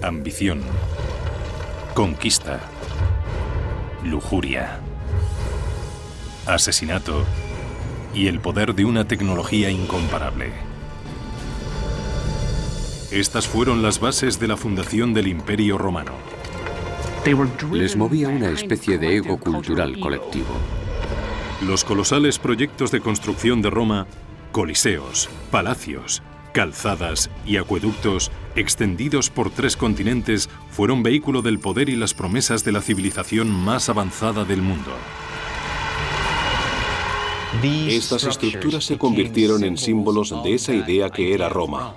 ambición, conquista, lujuria, asesinato y el poder de una tecnología incomparable. Estas fueron las bases de la fundación del Imperio Romano. Les movía una especie de ego cultural colectivo. Los colosales proyectos de construcción de Roma, coliseos, palacios, calzadas y acueductos extendidos por 3 continentes fueron vehículo del poder y las promesas de la civilización más avanzada del mundo. Estas estructuras se convirtieron en símbolos de esa idea que era Roma.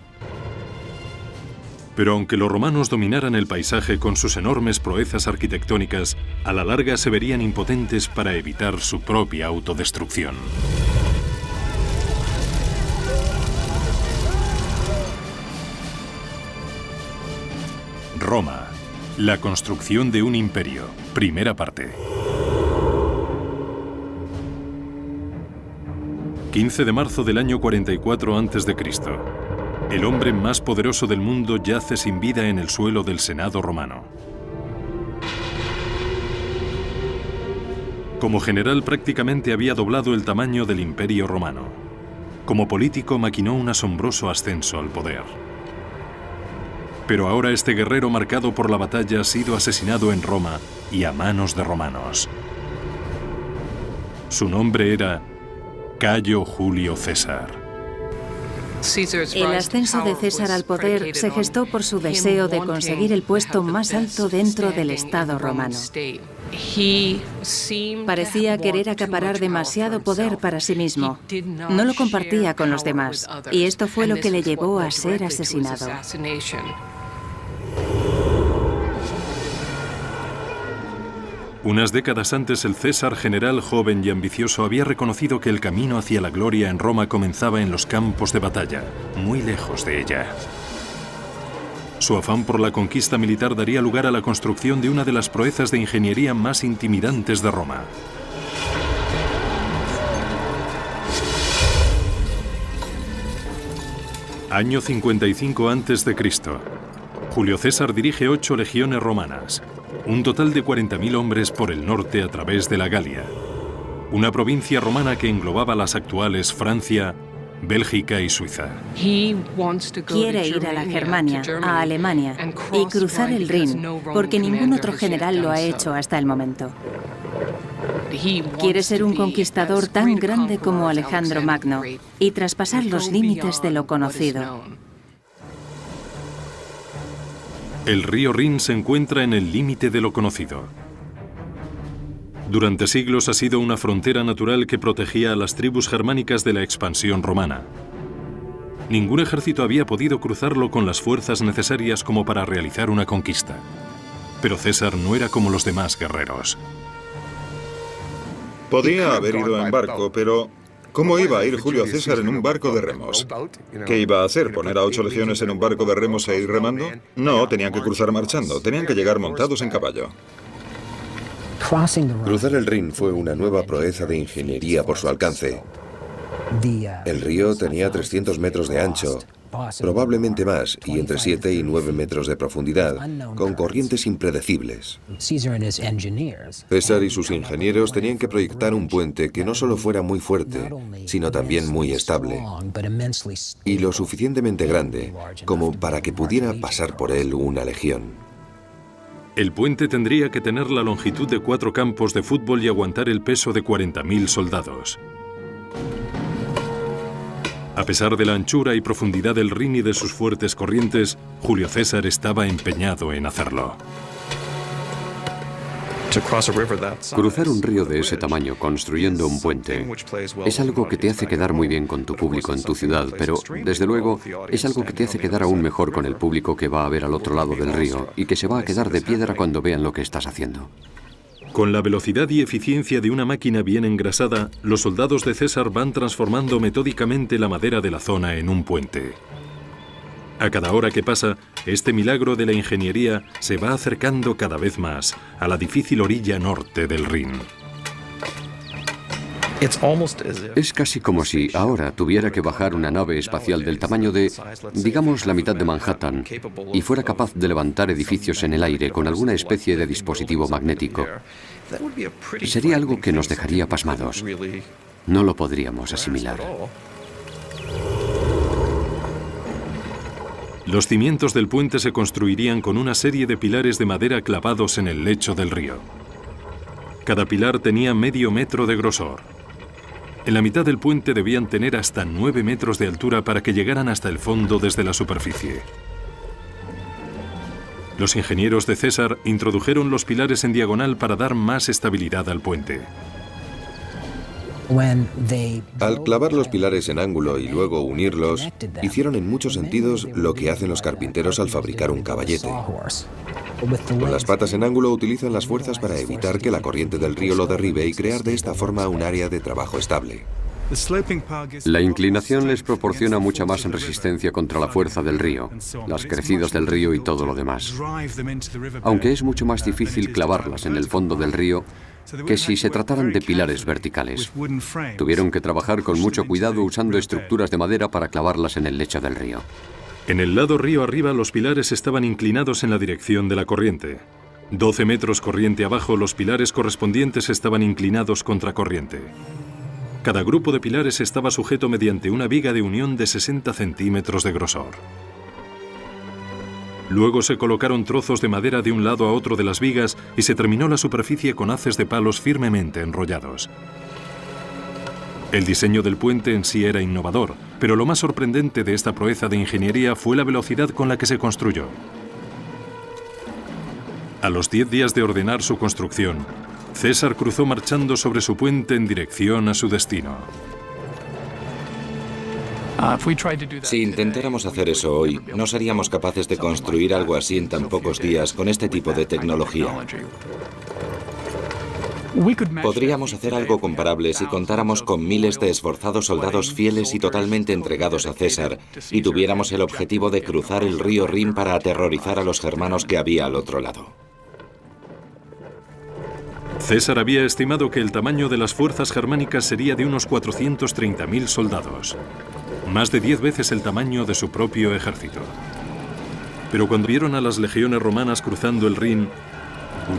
Pero aunque los romanos dominaran el paisaje con sus enormes proezas arquitectónicas, a la larga se verían impotentes para evitar su propia autodestrucción. Roma, la construcción de un imperio, primera parte. 15 de marzo del año 44 a.C. El hombre más poderoso del mundo yace sin vida en el suelo del Senado romano. Como general prácticamente había doblado el tamaño del Imperio Romano. Como político maquinó un asombroso ascenso al poder. Pero ahora este guerrero marcado por la batalla ha sido asesinado en Roma y a manos de romanos. Su nombre era Cayo Julio César. El ascenso de César al poder se gestó por su deseo de conseguir el puesto más alto dentro del Estado romano. Parecía querer acaparar demasiado poder para sí mismo. No lo compartía con los demás, y esto fue lo que le llevó a ser asesinado. Unas décadas antes, el César general joven y ambicioso había reconocido que el camino hacia la gloria en Roma comenzaba en los campos de batalla, muy lejos de ella. Su afán por la conquista militar daría lugar a la construcción de una de las proezas de ingeniería más intimidantes de Roma. Año 55 a.C. Julio César dirige 8 legiones romanas, un total de 40.000 hombres por el norte a través de la Galia, una provincia romana que englobaba las actuales Francia, Bélgica y Suiza. Quiere ir a la Germania, a Alemania, y cruzar el Rin, porque ningún otro general lo ha hecho hasta el momento. Quiere ser un conquistador tan grande como Alejandro Magno y traspasar los límites de lo conocido. El río Rin se encuentra en el límite de lo conocido. Durante siglos ha sido una frontera natural que protegía a las tribus germánicas de la expansión romana. Ningún ejército había podido cruzarlo con las fuerzas necesarias como para realizar una conquista. Pero César no era como los demás guerreros. Podía haber ido en barco, pero ¿cómo iba a ir Julio César en un barco de remos? ¿Qué iba a hacer? ¿Poner a 8 legiones en un barco de remos e ir remando? No, tenían que cruzar marchando, tenían que llegar montados en caballo. Cruzar el Rin fue una nueva proeza de ingeniería por su alcance. El río tenía 300 metros de ancho, probablemente más, y entre 7 y 9 metros de profundidad, con corrientes impredecibles. César y sus ingenieros tenían que proyectar un puente que no solo fuera muy fuerte, sino también muy estable, y lo suficientemente grande como para que pudiera pasar por él una legión. El puente tendría que tener la longitud de 4 campos de fútbol y aguantar el peso de 40.000 soldados. A pesar de la anchura y profundidad del Rin y de sus fuertes corrientes, Julio César estaba empeñado en hacerlo. Cruzar un río de ese tamaño construyendo un puente es algo que te hace quedar muy bien con tu público en tu ciudad, pero desde luego es algo que te hace quedar aún mejor con el público que va a ver al otro lado del río y que se va a quedar de piedra cuando vean lo que estás haciendo. Con la velocidad y eficiencia de una máquina bien engrasada, los soldados de César van transformando metódicamente la madera de la zona en un puente. A cada hora que pasa, este milagro de la ingeniería se va acercando cada vez más a la difícil orilla norte del Rin. Es casi como si ahora tuviera que bajar una nave espacial del tamaño de, digamos, la mitad de Manhattan y fuera capaz de levantar edificios en el aire con alguna especie de dispositivo magnético. Sería algo que nos dejaría pasmados. No lo podríamos asimilar. Los cimientos del puente se construirían con una serie de pilares de madera clavados en el lecho del río. Cada pilar tenía medio metro de grosor. En la mitad del puente debían tener hasta 9 metros de altura para que llegaran hasta el fondo desde la superficie. Los ingenieros de César introdujeron los pilares en diagonal para dar más estabilidad al puente. Al clavar los pilares en ángulo y luego unirlos, hicieron en muchos sentidos lo que hacen los carpinteros al fabricar un caballete. Con las patas en ángulo utilizan las fuerzas para evitar que la corriente del río lo derribe y crear de esta forma un área de trabajo estable. La inclinación les proporciona mucha más resistencia contra la fuerza del río, las crecidas del río y todo lo demás. Aunque es mucho más difícil clavarlas en el fondo del río que si se trataran de pilares verticales. Tuvieron que trabajar con mucho cuidado usando estructuras de madera para clavarlas en el lecho del río. En el lado río arriba, los pilares estaban inclinados en la dirección de la corriente. 12 metros corriente abajo, los pilares correspondientes estaban inclinados contra corriente. Cada grupo de pilares estaba sujeto mediante una viga de unión de 60 centímetros de grosor. Luego se colocaron trozos de madera de un lado a otro de las vigas y se terminó la superficie con haces de palos firmemente enrollados. El diseño del puente en sí era innovador, pero lo más sorprendente de esta proeza de ingeniería fue la velocidad con la que se construyó. A los 10 días de ordenar su construcción, César cruzó marchando sobre su puente en dirección a su destino. Si intentáramos hacer eso hoy, no seríamos capaces de construir algo así en tan pocos días con este tipo de tecnología. Podríamos hacer algo comparable si contáramos con miles de esforzados soldados fieles y totalmente entregados a César y tuviéramos el objetivo de cruzar el río Rin para aterrorizar a los germanos que había al otro lado. César había estimado que el tamaño de las fuerzas germánicas sería de unos 430.000 soldados, más de 10 veces el tamaño de su propio ejército. Pero cuando vieron a las legiones romanas cruzando el Rin,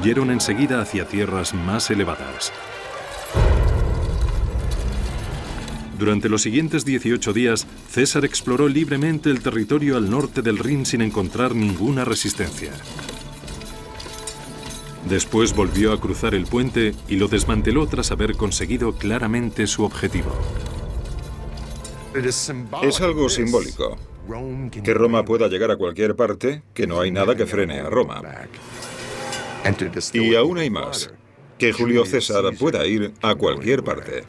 huyeron enseguida hacia tierras más elevadas. Durante los siguientes 18 días, César exploró libremente el territorio al norte del Rin sin encontrar ninguna resistencia. Después volvió a cruzar el puente y lo desmanteló tras haber conseguido claramente su objetivo. Es algo simbólico. Que Roma pueda llegar a cualquier parte, que no hay nada que frene a Roma. Y aún hay más. Que Julio César pueda ir a cualquier parte.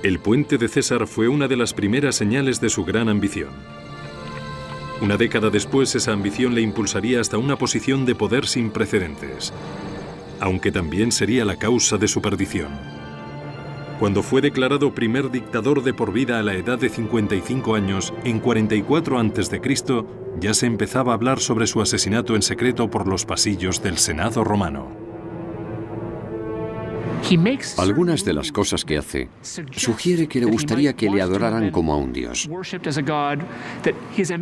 El puente de César fue una de las primeras señales de su gran ambición. Una década después, esa ambición le impulsaría hasta una posición de poder sin precedentes, aunque también sería la causa de su perdición. Cuando fue declarado primer dictador de por vida a la edad de 55 años, en 44 a.C., ya se empezaba a hablar sobre su asesinato en secreto por los pasillos del Senado romano. Algunas de las cosas que hace sugiere que le gustaría que le adoraran como a un dios.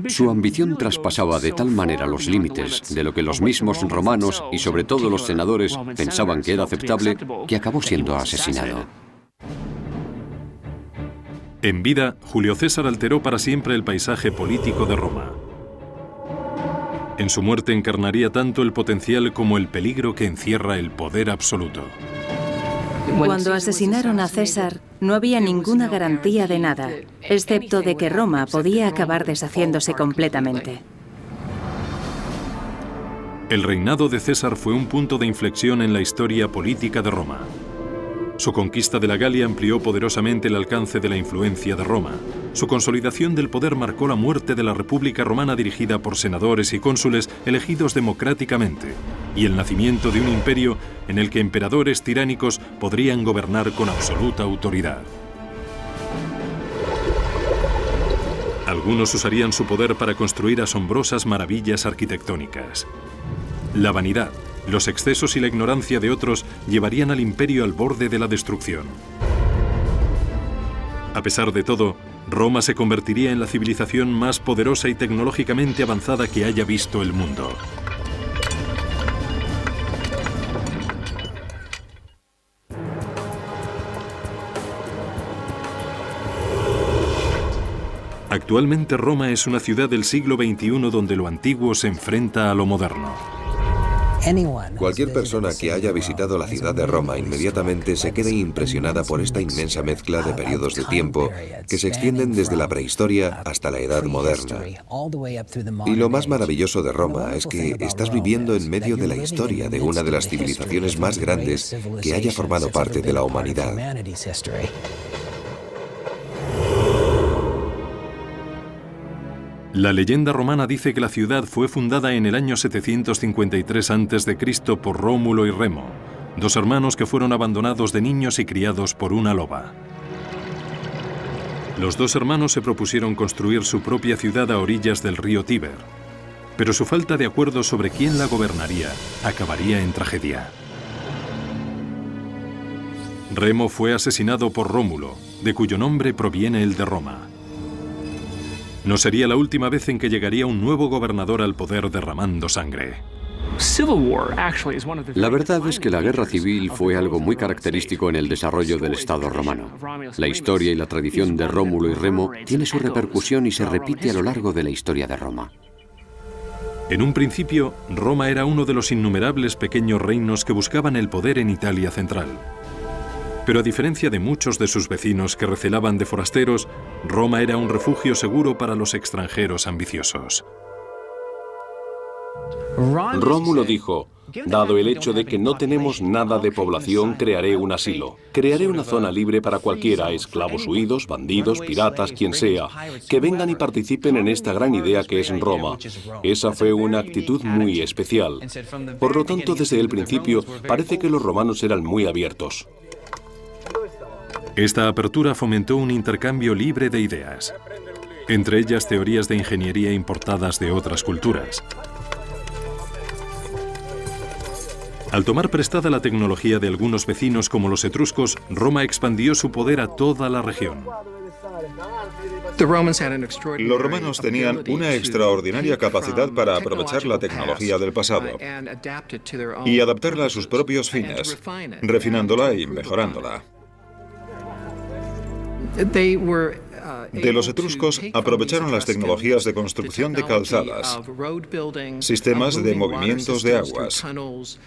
Su ambición traspasaba de tal manera los límites de lo que los mismos romanos y sobre todo los senadores pensaban que era aceptable, que acabó siendo asesinado. En vida, Julio César alteró para siempre el paisaje político de Roma. En su muerte encarnaría tanto el potencial como el peligro que encierra el poder absoluto. Cuando asesinaron a César, no había ninguna garantía de nada, excepto de que Roma podía acabar deshaciéndose completamente. El reinado de César fue un punto de inflexión en la historia política de Roma. Su conquista de la Galia amplió poderosamente el alcance de la influencia de Roma. Su consolidación del poder marcó la muerte de la República Romana dirigida por senadores y cónsules elegidos democráticamente, y el nacimiento de un imperio en el que emperadores tiránicos podrían gobernar con absoluta autoridad. Algunos usarían su poder para construir asombrosas maravillas arquitectónicas. La vanidad, Los excesos y la ignorancia de otros llevarían al imperio al borde de la destrucción. A pesar de todo, Roma se convertiría en la civilización más poderosa y tecnológicamente avanzada que haya visto el mundo. Actualmente Roma es una ciudad del siglo XXI donde lo antiguo se enfrenta a lo moderno. Cualquier persona que haya visitado la ciudad de Roma inmediatamente se queda impresionada por esta inmensa mezcla de periodos de tiempo que se extienden desde la prehistoria hasta la edad moderna. Y lo más maravilloso de Roma es que estás viviendo en medio de la historia de una de las civilizaciones más grandes que haya formado parte de la humanidad. La leyenda romana dice que la ciudad fue fundada en el año 753 a.C. por Rómulo y Remo, dos hermanos que fueron abandonados de niños y criados por una loba. Los dos hermanos se propusieron construir su propia ciudad a orillas del río Tíber, pero su falta de acuerdo sobre quién la gobernaría acabaría en tragedia. Remo fue asesinado por Rómulo, de cuyo nombre proviene el de Roma. No sería la última vez en que llegaría un nuevo gobernador al poder derramando sangre. La verdad es que la guerra civil fue algo muy característico en el desarrollo del Estado romano. La historia y la tradición de Rómulo y Remo tiene su repercusión y se repite a lo largo de la historia de Roma. En un principio, Roma era uno de los innumerables pequeños reinos que buscaban el poder en Italia central. Pero a diferencia de muchos de sus vecinos que recelaban de forasteros, Roma era un refugio seguro para los extranjeros ambiciosos. Rómulo dijo: dado el hecho de que no tenemos nada de población, crearé un asilo. Crearé una zona libre para cualquiera, esclavos huidos, bandidos, piratas, quien sea, que vengan y participen en esta gran idea que es Roma. Esa fue una actitud muy especial. Por lo tanto, desde el principio, parece que los romanos eran muy abiertos. Esta apertura fomentó un intercambio libre de ideas, entre ellas teorías de ingeniería importadas de otras culturas. Al tomar prestada la tecnología de algunos vecinos como los etruscos, Roma expandió su poder a toda la región. Los romanos tenían una extraordinaria capacidad para aprovechar la tecnología del pasado y adaptarla a sus propios fines, refinándola y mejorándola. De los etruscos aprovecharon las tecnologías de construcción de calzadas, sistemas de movimientos de aguas,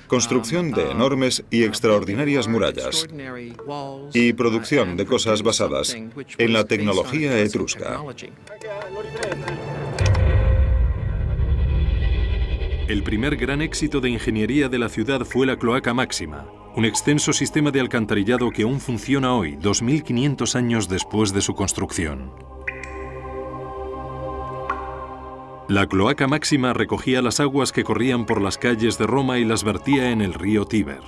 construcción de enormes y extraordinarias murallas y producción de cosas basadas en la tecnología etrusca. El primer gran éxito de ingeniería de la ciudad fue la Cloaca Máxima, un extenso sistema de alcantarillado que aún funciona hoy, 2500 años después de su construcción. La Cloaca Máxima recogía las aguas que corrían por las calles de Roma y las vertía en el río Tíber.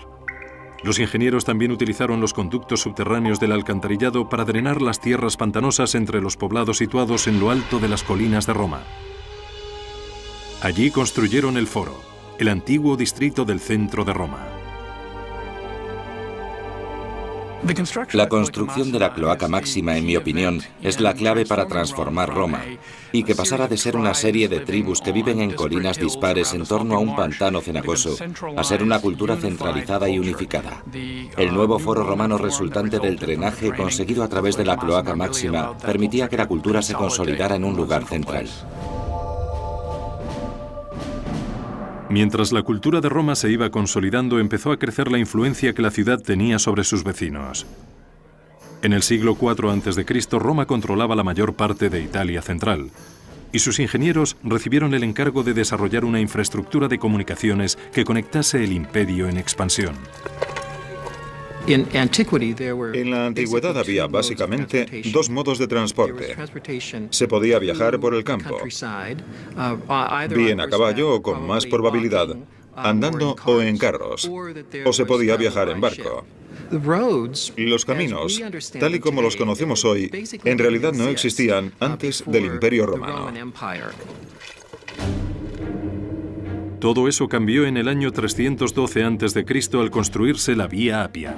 Los ingenieros también utilizaron los conductos subterráneos del alcantarillado para drenar las tierras pantanosas entre los poblados situados en lo alto de las colinas de Roma. Allí construyeron el Foro, el antiguo distrito del centro de Roma. La construcción de la Cloaca Máxima, en mi opinión, es la clave para transformar Roma y que pasara de ser una serie de tribus que viven en colinas dispares en torno a un pantano cenagoso a ser una cultura centralizada y unificada. El nuevo foro romano resultante del drenaje conseguido a través de la Cloaca Máxima permitía que la cultura se consolidara en un lugar central. Mientras la cultura de Roma se iba consolidando, empezó a crecer la influencia que la ciudad tenía sobre sus vecinos. En el siglo IV a.C., Roma controlaba la mayor parte de Italia central, y sus ingenieros recibieron el encargo de desarrollar una infraestructura de comunicaciones que conectase el imperio en expansión. En la antigüedad había básicamente dos modos de transporte. Se podía viajar por el campo, bien a caballo o con más probabilidad, andando o en carros, o se podía viajar en barco. Los caminos, tal y como los conocemos hoy, en realidad no existían antes del Imperio Romano. Todo eso cambió en el año 312 a.C. al construirse la Vía Apia,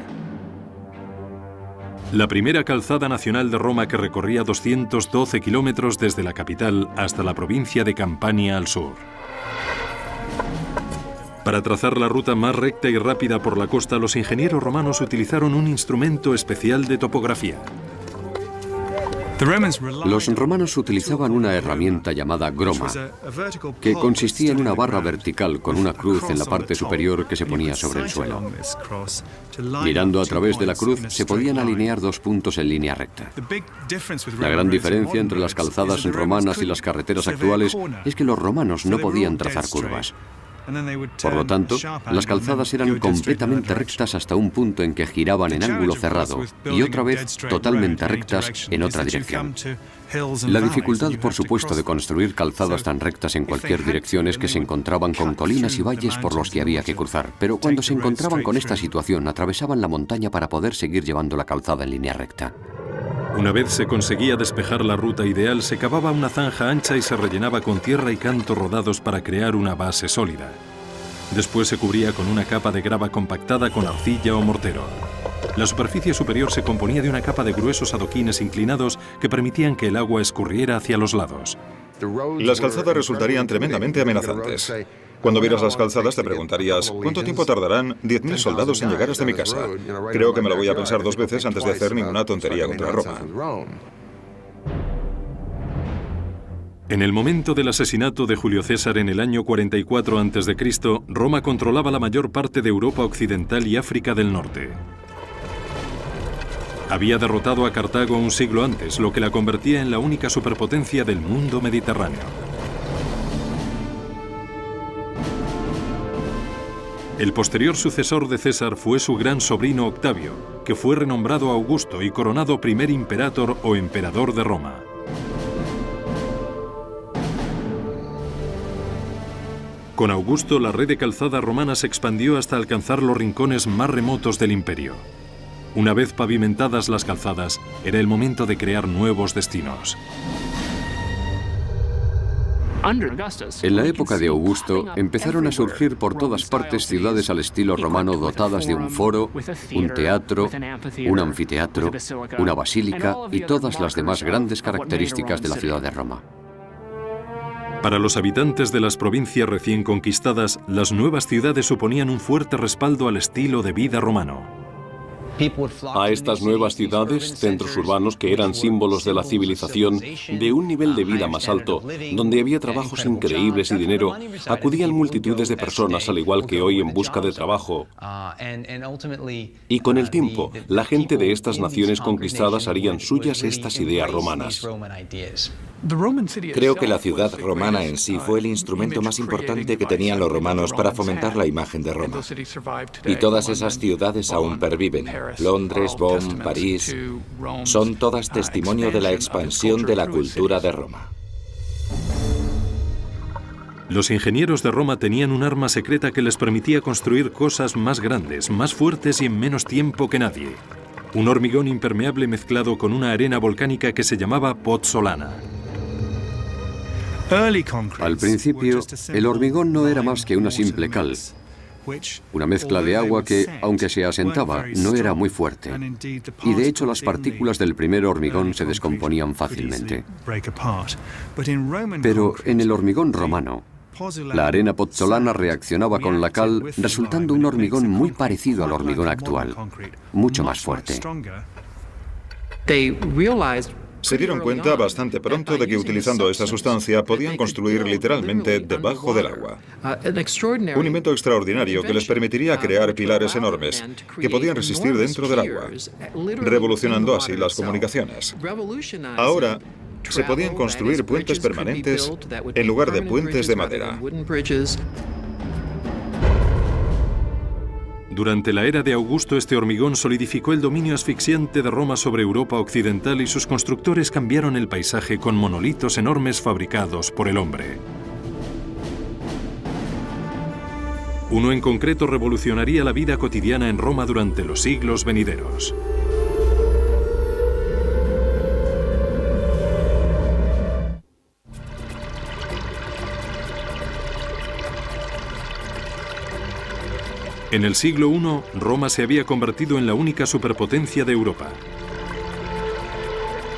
la primera calzada nacional de Roma que recorría 212 kilómetros desde la capital hasta la provincia de Campania al sur. Para trazar la ruta más recta y rápida por la costa, los ingenieros romanos utilizaron un instrumento especial de topografía. Los romanos utilizaban una herramienta llamada groma, que consistía en una barra vertical con una cruz en la parte superior que se ponía sobre el suelo. Mirando a través de la cruz se podían alinear dos puntos en línea recta. La gran diferencia entre las calzadas romanas y las carreteras actuales es que los romanos no podían trazar curvas. Por lo tanto, las calzadas eran completamente rectas hasta un punto en que giraban en ángulo cerrado y otra vez totalmente rectas en otra dirección. La dificultad, por supuesto, de construir calzadas tan rectas en cualquier dirección es que se encontraban con colinas y valles por los que había que cruzar, pero cuando se encontraban con esta situación, atravesaban la montaña para poder seguir llevando la calzada en línea recta. Una vez se conseguía despejar la ruta ideal, se cavaba una zanja ancha y se rellenaba con tierra y canto rodados para crear una base sólida. Después se cubría con una capa de grava compactada con arcilla o mortero. La superficie superior se componía de una capa de gruesos adoquines inclinados que permitían que el agua escurriera hacia los lados. Las calzadas resultarían tremendamente amenazantes. Cuando vieras las calzadas te preguntarías, ¿cuánto tiempo tardarán 10.000 soldados en llegar hasta mi casa? Creo que me lo voy a pensar dos veces antes de hacer ninguna tontería contra Roma. En el momento del asesinato de Julio César en el año 44 a.C., Roma controlaba la mayor parte de Europa occidental y África del norte. Había derrotado a Cartago un siglo antes, lo que la convertía en la única superpotencia del mundo mediterráneo. El posterior sucesor de César fue su gran sobrino Octavio, que fue renombrado Augusto y coronado primer imperator o emperador de Roma. Con Augusto, la red de calzada romana se expandió hasta alcanzar los rincones más remotos del imperio. Una vez pavimentadas las calzadas, era el momento de crear nuevos destinos. En la época de Augusto, empezaron a surgir por todas partes ciudades al estilo romano dotadas de un foro, un teatro, un anfiteatro, una basílica y todas las demás grandes características de la ciudad de Roma. Para los habitantes de las provincias recién conquistadas, las nuevas ciudades suponían un fuerte respaldo al estilo de vida romano. A estas nuevas ciudades, centros urbanos que eran símbolos de la civilización, de un nivel de vida más alto, donde había trabajos increíbles y dinero, acudían multitudes de personas al igual que hoy en busca de trabajo. Y con el tiempo, la gente de estas naciones conquistadas harían suyas estas ideas romanas. Creo que la ciudad romana en sí fue el instrumento más importante que tenían los romanos para fomentar la imagen de Roma. Y todas esas ciudades aún perviven. Londres, Bonn, París, son todas testimonio de la expansión de la cultura de Roma. Los ingenieros de Roma tenían un arma secreta que les permitía construir cosas más grandes, más fuertes y en menos tiempo que nadie. Un hormigón impermeable mezclado con una arena volcánica que se llamaba pozzolana. Al principio, el hormigón no era más que una simple cal, una mezcla de agua que, aunque se asentaba, no era muy fuerte. Y de hecho las partículas del primer hormigón se descomponían fácilmente. Pero en el hormigón romano, la arena pozzolana reaccionaba con la cal, resultando un hormigón muy parecido al hormigón actual, mucho más fuerte. Se dieron cuenta bastante pronto de que utilizando esta sustancia podían construir literalmente debajo del agua. Un invento extraordinario que les permitiría crear pilares enormes que podían resistir dentro del agua, revolucionando así las comunicaciones. Ahora, se podían construir puentes permanentes en lugar de puentes de madera. Durante la era de Augusto, este hormigón solidificó el dominio asfixiante de Roma sobre Europa occidental y sus constructores cambiaron el paisaje con monolitos enormes fabricados por el hombre. Uno en concreto revolucionaría la vida cotidiana en Roma durante los siglos venideros. En el siglo I, Roma se había convertido en la única superpotencia de Europa.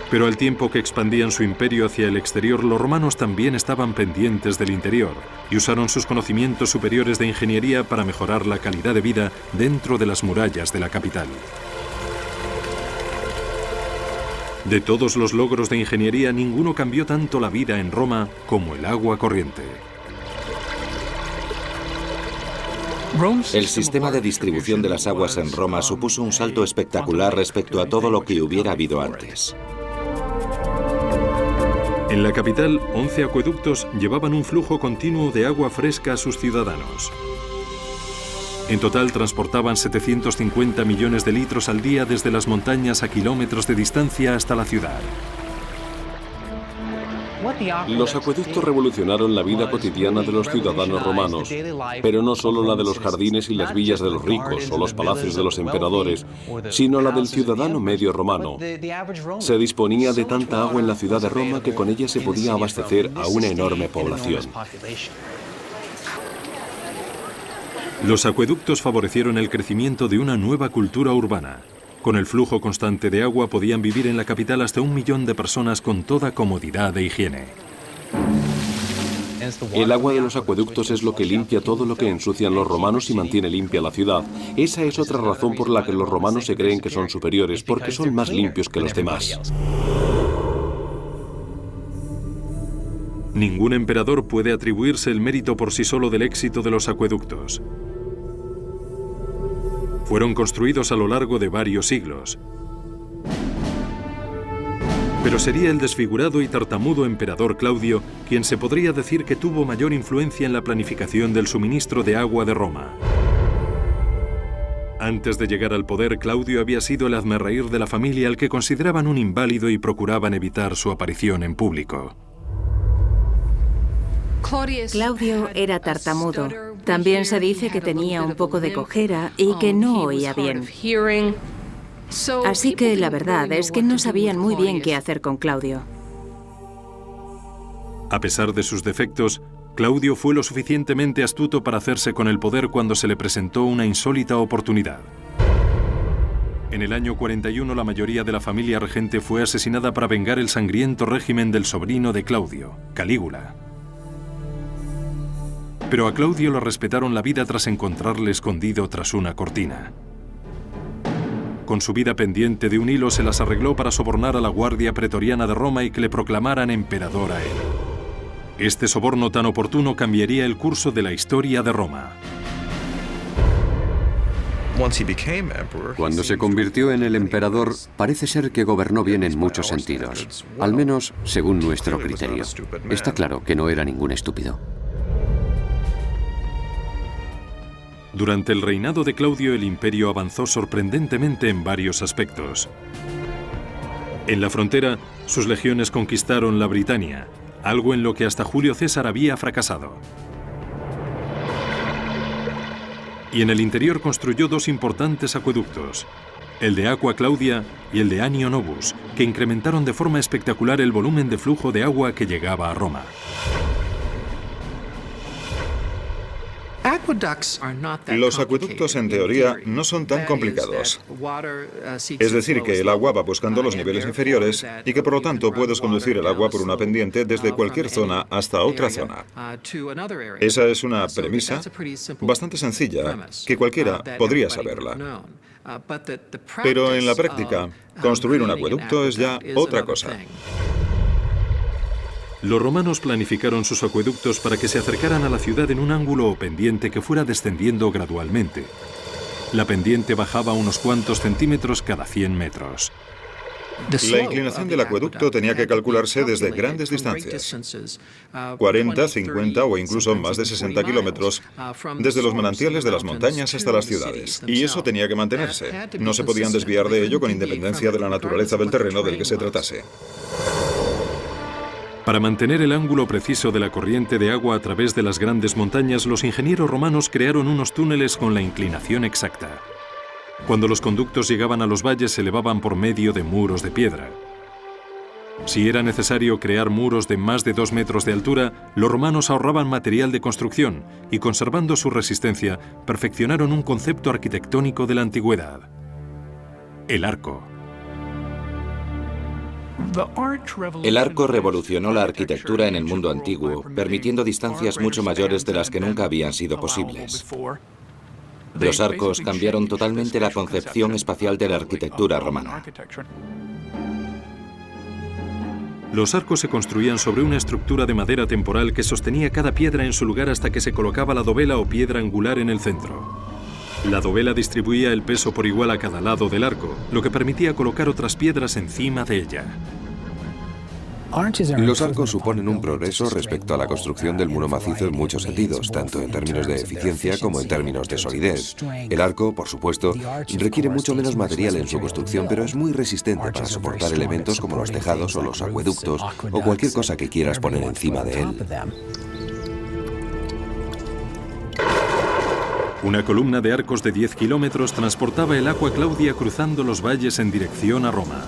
Pero al tiempo que expandían su imperio hacia el exterior, los romanos también estaban pendientes del interior y usaron sus conocimientos superiores de ingeniería para mejorar la calidad de vida dentro de las murallas de la capital. De todos los logros de ingeniería, ninguno cambió tanto la vida en Roma como el agua corriente. El sistema de distribución de las aguas en Roma supuso un salto espectacular respecto a todo lo que hubiera habido antes. En la capital, 11 acueductos llevaban un flujo continuo de agua fresca a sus ciudadanos. En total transportaban 750 millones de litros al día desde las montañas a kilómetros de distancia hasta la ciudad. Los acueductos revolucionaron la vida cotidiana de los ciudadanos romanos, pero no solo la de los jardines y las villas de los ricos o los palacios de los emperadores, sino la del ciudadano medio romano. Se disponía de tanta agua en la ciudad de Roma que con ella se podía abastecer a una enorme población. Los acueductos favorecieron el crecimiento de una nueva cultura urbana. Con el flujo constante de agua podían vivir en la capital hasta 1 millón de personas con toda comodidad e higiene. El agua de los acueductos es lo que limpia todo lo que ensucian los romanos y mantiene limpia la ciudad. Esa es otra razón por la que los romanos se creen que son superiores, porque son más limpios que los demás. Ningún emperador puede atribuirse el mérito por sí solo del éxito de los acueductos. Fueron construidos a lo largo de varios siglos. Pero sería el desfigurado y tartamudo emperador Claudio quien se podría decir que tuvo mayor influencia en la planificación del suministro de agua de Roma. Antes de llegar al poder, Claudio había sido el hazmerreír de la familia al que consideraban un inválido y procuraban evitar su aparición en público. Claudio era tartamudo. También se dice que tenía un poco de cojera y que no oía bien. Así que la verdad es que no sabían muy bien qué hacer con Claudio. A pesar de sus defectos, Claudio fue lo suficientemente astuto para hacerse con el poder cuando se le presentó una insólita oportunidad. En el año 41 la mayoría de la familia regente fue asesinada para vengar el sangriento régimen del sobrino de Claudio, Calígula. Pero a Claudio lo respetaron la vida tras encontrarle escondido tras una cortina. Con su vida pendiente de un hilo se las arregló para sobornar a la guardia pretoriana de Roma y que le proclamaran emperador a él. Este soborno tan oportuno cambiaría el curso de la historia de Roma. Cuando se convirtió en el emperador, parece ser que gobernó bien en muchos sentidos, al menos según nuestro criterio. Está claro que no era ningún estúpido. Durante el reinado de Claudio, el imperio avanzó sorprendentemente en varios aspectos. En la frontera, sus legiones conquistaron la Britania, algo en lo que hasta Julio César había fracasado. Y en el interior construyó 2 importantes acueductos, el de Aqua Claudia y el de Annio Novus, que incrementaron de forma espectacular el volumen de flujo de agua que llegaba a Roma. Los acueductos, en teoría, no son tan complicados. Es decir, que el agua va buscando los niveles inferiores y que, por lo tanto, puedes conducir el agua por una pendiente desde cualquier zona hasta otra zona. Esa es una premisa bastante sencilla, que cualquiera podría saberla. Pero en la práctica, construir un acueducto es ya otra cosa. Los romanos planificaron sus acueductos para que se acercaran a la ciudad en un ángulo o pendiente que fuera descendiendo gradualmente. La pendiente bajaba unos cuantos centímetros cada 100 metros. La inclinación del acueducto tenía que calcularse desde grandes distancias, 40, 50 o incluso más de 60 kilómetros, desde los manantiales de las montañas hasta las ciudades. Y eso tenía que mantenerse. No se podían desviar de ello con independencia de la naturaleza del terreno del que se tratase. Para mantener el ángulo preciso de la corriente de agua a través de las grandes montañas, los ingenieros romanos crearon unos túneles con la inclinación exacta. Cuando los conductos llegaban a los valles, se elevaban por medio de muros de piedra. Si era necesario crear muros de más de 2 metros de altura, los romanos ahorraban material de construcción y, conservando su resistencia, perfeccionaron un concepto arquitectónico de la antigüedad: el arco. El arco revolucionó la arquitectura en el mundo antiguo, permitiendo distancias mucho mayores de las que nunca habían sido posibles. Los arcos cambiaron totalmente la concepción espacial de la arquitectura romana. Los arcos se construían sobre una estructura de madera temporal que sostenía cada piedra en su lugar hasta que se colocaba la dovela o piedra angular en el centro. La dovela distribuía el peso por igual a cada lado del arco, lo que permitía colocar otras piedras encima de ella. Los arcos suponen un progreso respecto a la construcción del muro macizo en muchos sentidos, tanto en términos de eficiencia como en términos de solidez. El arco, por supuesto, requiere mucho menos material en su construcción, pero es muy resistente para soportar elementos como los tejados o los acueductos o cualquier cosa que quieras poner encima de él. Una columna de arcos de 10 kilómetros transportaba el Aqua Claudia cruzando los valles en dirección a Roma.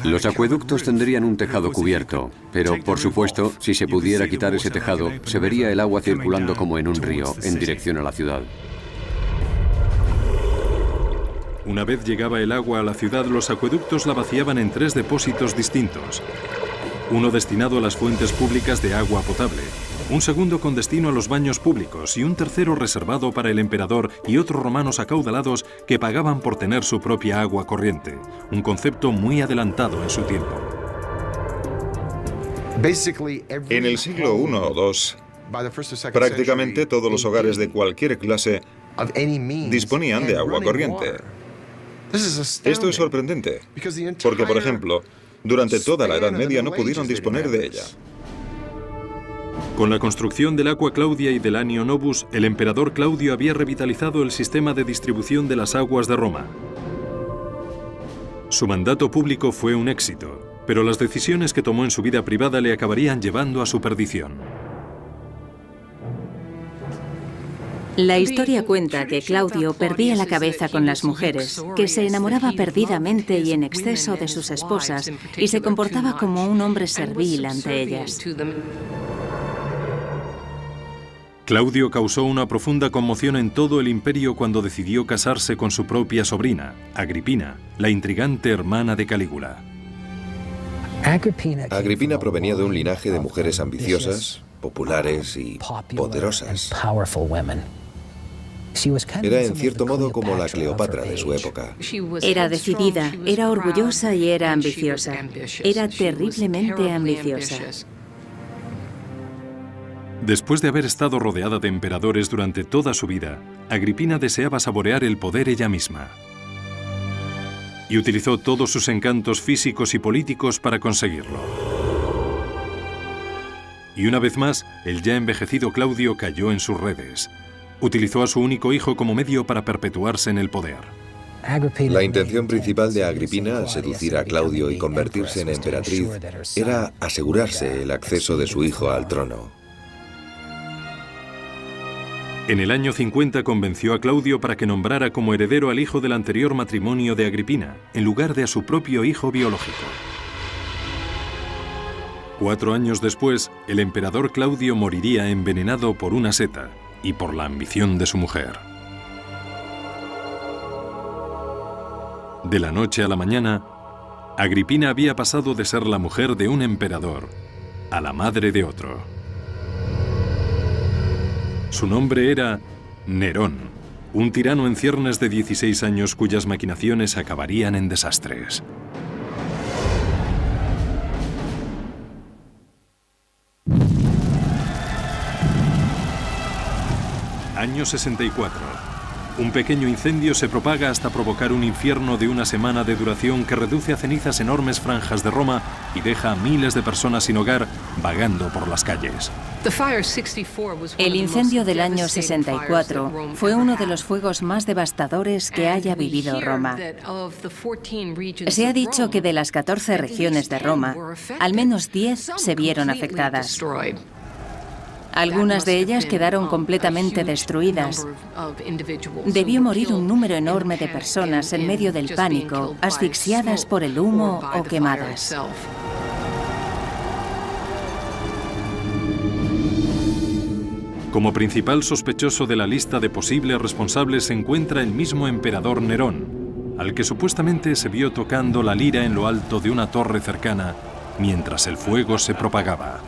Los acueductos tendrían un tejado cubierto, pero, por supuesto, si se pudiera quitar ese tejado, se vería el agua circulando como en un río, en dirección a la ciudad. Una vez llegaba el agua a la ciudad, los acueductos la vaciaban en 3 depósitos distintos. Uno destinado a las fuentes públicas de agua potable, un segundo con destino a los baños públicos y un tercero reservado para el emperador y otros romanos acaudalados que pagaban por tener su propia agua corriente, un concepto muy adelantado en su tiempo. En el siglo I o II, prácticamente todos los hogares de cualquier clase disponían de agua corriente. Esto es sorprendente, porque, por ejemplo, durante toda la Edad Media no pudieron disponer de ella. Con la construcción del Aqua Claudia y del Anio Novus, el emperador Claudio había revitalizado el sistema de distribución de las aguas de Roma. Su mandato público fue un éxito, pero las decisiones que tomó en su vida privada le acabarían llevando a su perdición. La historia cuenta que Claudio perdía la cabeza con las mujeres, que se enamoraba perdidamente y en exceso de sus esposas y se comportaba como un hombre servil ante ellas. Claudio causó una profunda conmoción en todo el imperio cuando decidió casarse con su propia sobrina, Agripina, la intrigante hermana de Calígula. Agripina provenía de un linaje de mujeres ambiciosas, populares y poderosas. Era en cierto modo como la Cleopatra de su época. Era decidida, era orgullosa y era ambiciosa. Era terriblemente ambiciosa. Después de haber estado rodeada de emperadores durante toda su vida, Agripina deseaba saborear el poder ella misma. Y utilizó todos sus encantos físicos y políticos para conseguirlo. Y una vez más, el ya envejecido Claudio cayó en sus redes. Utilizó a su único hijo como medio para perpetuarse en el poder. La intención principal de Agripina al seducir a Claudio y convertirse en emperatriz era asegurarse el acceso de su hijo al trono. En el año 50 convenció a Claudio para que nombrara como heredero al hijo del anterior matrimonio de Agripina, en lugar de a su propio hijo biológico. 4 años después, el emperador Claudio moriría envenenado por una seta y por la ambición de su mujer. De la noche a la mañana, Agripina había pasado de ser la mujer de un emperador a la madre de otro. Su nombre era Nerón, un tirano en ciernes de 16 años cuyas maquinaciones acabarían en desastres. Año 64. Un pequeño incendio se propaga hasta provocar un infierno de una semana de duración que reduce a cenizas enormes franjas de Roma y deja a miles de personas sin hogar vagando por las calles. El incendio del año 64 fue uno de los fuegos más devastadores que haya vivido Roma. Se ha dicho que de las 14 regiones de Roma, al menos 10 se vieron afectadas. Algunas de ellas quedaron completamente destruidas. Debió morir un número enorme de personas en medio del pánico, asfixiadas por el humo o quemadas. Como principal sospechoso de la lista de posibles responsables se encuentra el mismo emperador Nerón, al que supuestamente se vio tocando la lira en lo alto de una torre cercana mientras el fuego se propagaba.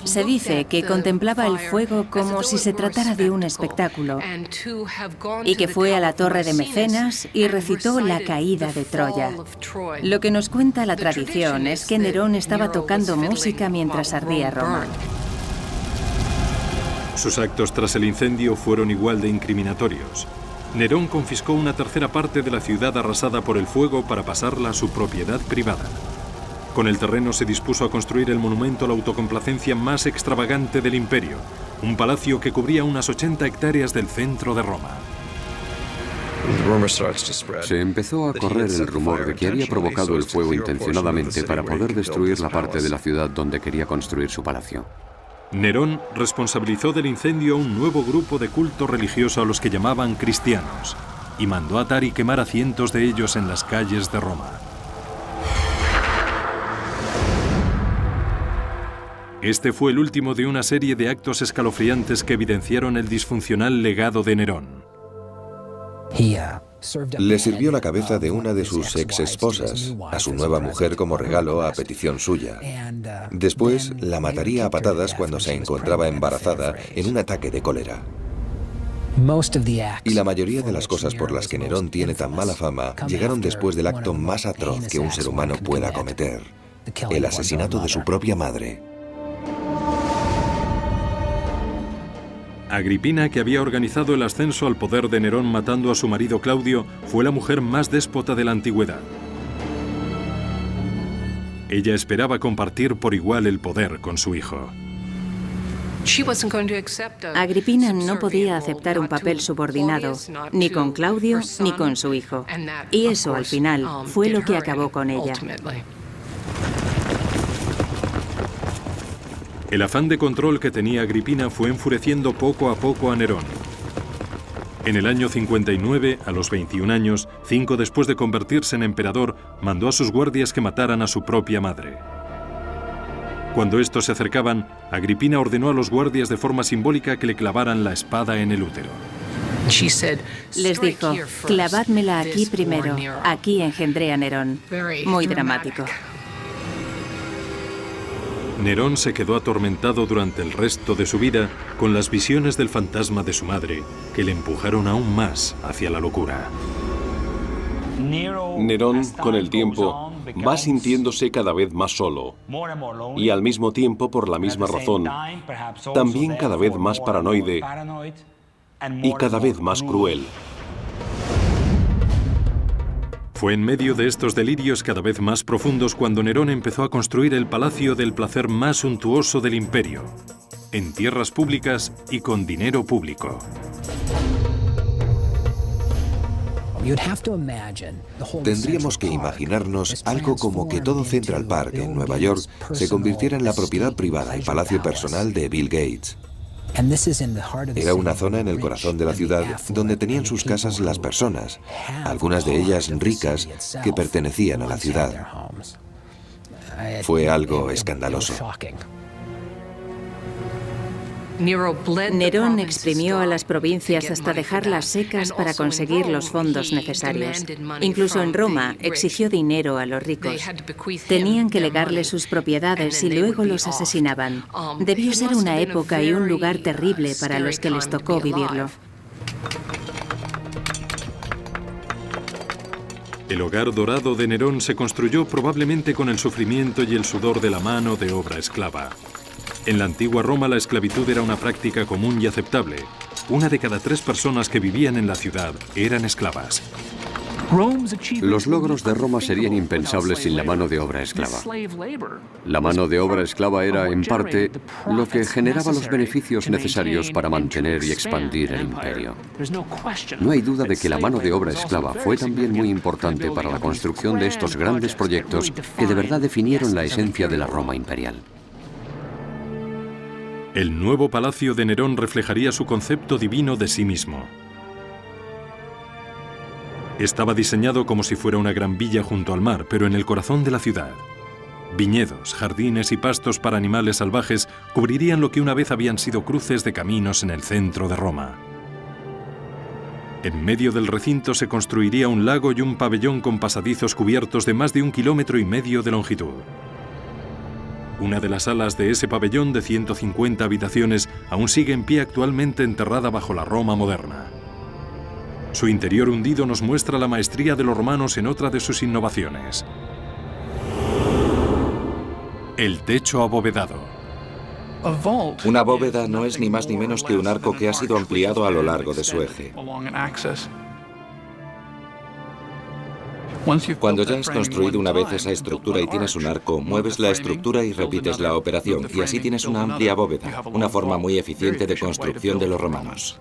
Se dice que contemplaba el fuego como si se tratara de un espectáculo y que fue a la torre de Mecenas y recitó la caída de Troya. Lo que nos cuenta la tradición es que Nerón estaba tocando música mientras ardía Roma. Sus actos tras el incendio fueron igual de incriminatorios. Nerón confiscó una tercera parte de la ciudad arrasada por el fuego para pasarla a su propiedad privada. Con el terreno se dispuso a construir el monumento a la autocomplacencia más extravagante del imperio, un palacio que cubría unas 80 hectáreas del centro de Roma. Se empezó a correr el rumor de que había provocado el fuego intencionadamente para poder destruir la parte de la ciudad donde quería construir su palacio. Nerón responsabilizó del incendio a un nuevo grupo de culto religioso a los que llamaban cristianos y mandó atar y quemar a cientos de ellos en las calles de Roma. Este fue el último de una serie de actos escalofriantes que evidenciaron el disfuncional legado de Nerón. Le sirvió la cabeza de una de sus ex-esposas a su nueva mujer como regalo a petición suya. Después la mataría a patadas cuando se encontraba embarazada en un ataque de cólera. Y la mayoría de las cosas por las que Nerón tiene tan mala fama llegaron después del acto más atroz que un ser humano pueda cometer: el asesinato de su propia madre. Agripina, que había organizado el ascenso al poder de Nerón matando a su marido Claudio, fue la mujer más déspota de la antigüedad. Ella esperaba compartir por igual el poder con su hijo. Agripina no podía aceptar un papel subordinado, ni con Claudio ni con su hijo. Y eso, al final, fue lo que acabó con ella. El afán de control que tenía Agripina fue enfureciendo poco a poco a Nerón. En el año 59, a los 21 años, 5 después de convertirse en emperador, mandó a sus guardias que mataran a su propia madre. Cuando estos se acercaban, Agripina ordenó a los guardias de forma simbólica que le clavaran la espada en el útero. Les dijo: clavádmela aquí primero, aquí engendré a Nerón. Muy dramático. Nerón se quedó atormentado durante el resto de su vida con las visiones del fantasma de su madre, que le empujaron aún más hacia la locura. Nerón, con el tiempo, va sintiéndose cada vez más solo y al mismo tiempo, por la misma razón, también cada vez más paranoide y cada vez más cruel. Fue en medio de estos delirios cada vez más profundos cuando Nerón empezó a construir el palacio del placer más suntuoso del imperio, en tierras públicas y con dinero público. Tendríamos que imaginarnos algo como que todo Central Park en Nueva York se convirtiera en la propiedad privada y palacio personal de Bill Gates. Era una zona en el corazón de la ciudad donde tenían sus casas las personas, algunas de ellas ricas, que pertenecían a la ciudad. Fue algo escandaloso. Nerón exprimió a las provincias hasta dejarlas secas para conseguir los fondos necesarios. Incluso en Roma exigió dinero a los ricos. Tenían que legarle sus propiedades y luego los asesinaban. Debió ser una época y un lugar terrible para los que les tocó vivirlo. El hogar dorado de Nerón se construyó probablemente con el sufrimiento y el sudor de la mano de obra esclava. En la antigua Roma la esclavitud era una práctica común y aceptable. 1 de cada 3 personas que vivían en la ciudad eran esclavas. Los logros de Roma serían impensables sin la mano de obra esclava. La mano de obra esclava era, en parte, lo que generaba los beneficios necesarios para mantener y expandir el imperio. No hay duda de que la mano de obra esclava fue también muy importante para la construcción de estos grandes proyectos que de verdad definieron la esencia de la Roma imperial. El nuevo palacio de Nerón reflejaría su concepto divino de sí mismo. Estaba diseñado como si fuera una gran villa junto al mar, pero en el corazón de la ciudad. Viñedos, jardines y pastos para animales salvajes cubrirían lo que una vez habían sido cruces de caminos en el centro de Roma. En medio del recinto se construiría un lago y un pabellón con pasadizos cubiertos de más de 1,5 kilómetros de longitud. Una de las alas de ese pabellón de 150 habitaciones aún sigue en pie actualmente enterrada bajo la Roma moderna. Su interior hundido nos muestra la maestría de los romanos en otra de sus innovaciones. El techo abovedado. Una bóveda no es ni más ni menos que un arco que ha sido ampliado a lo largo de su eje. Cuando ya has construido una vez esa estructura y tienes un arco, mueves la estructura y repites la operación, y así tienes una amplia bóveda, una forma muy eficiente de construcción de los romanos.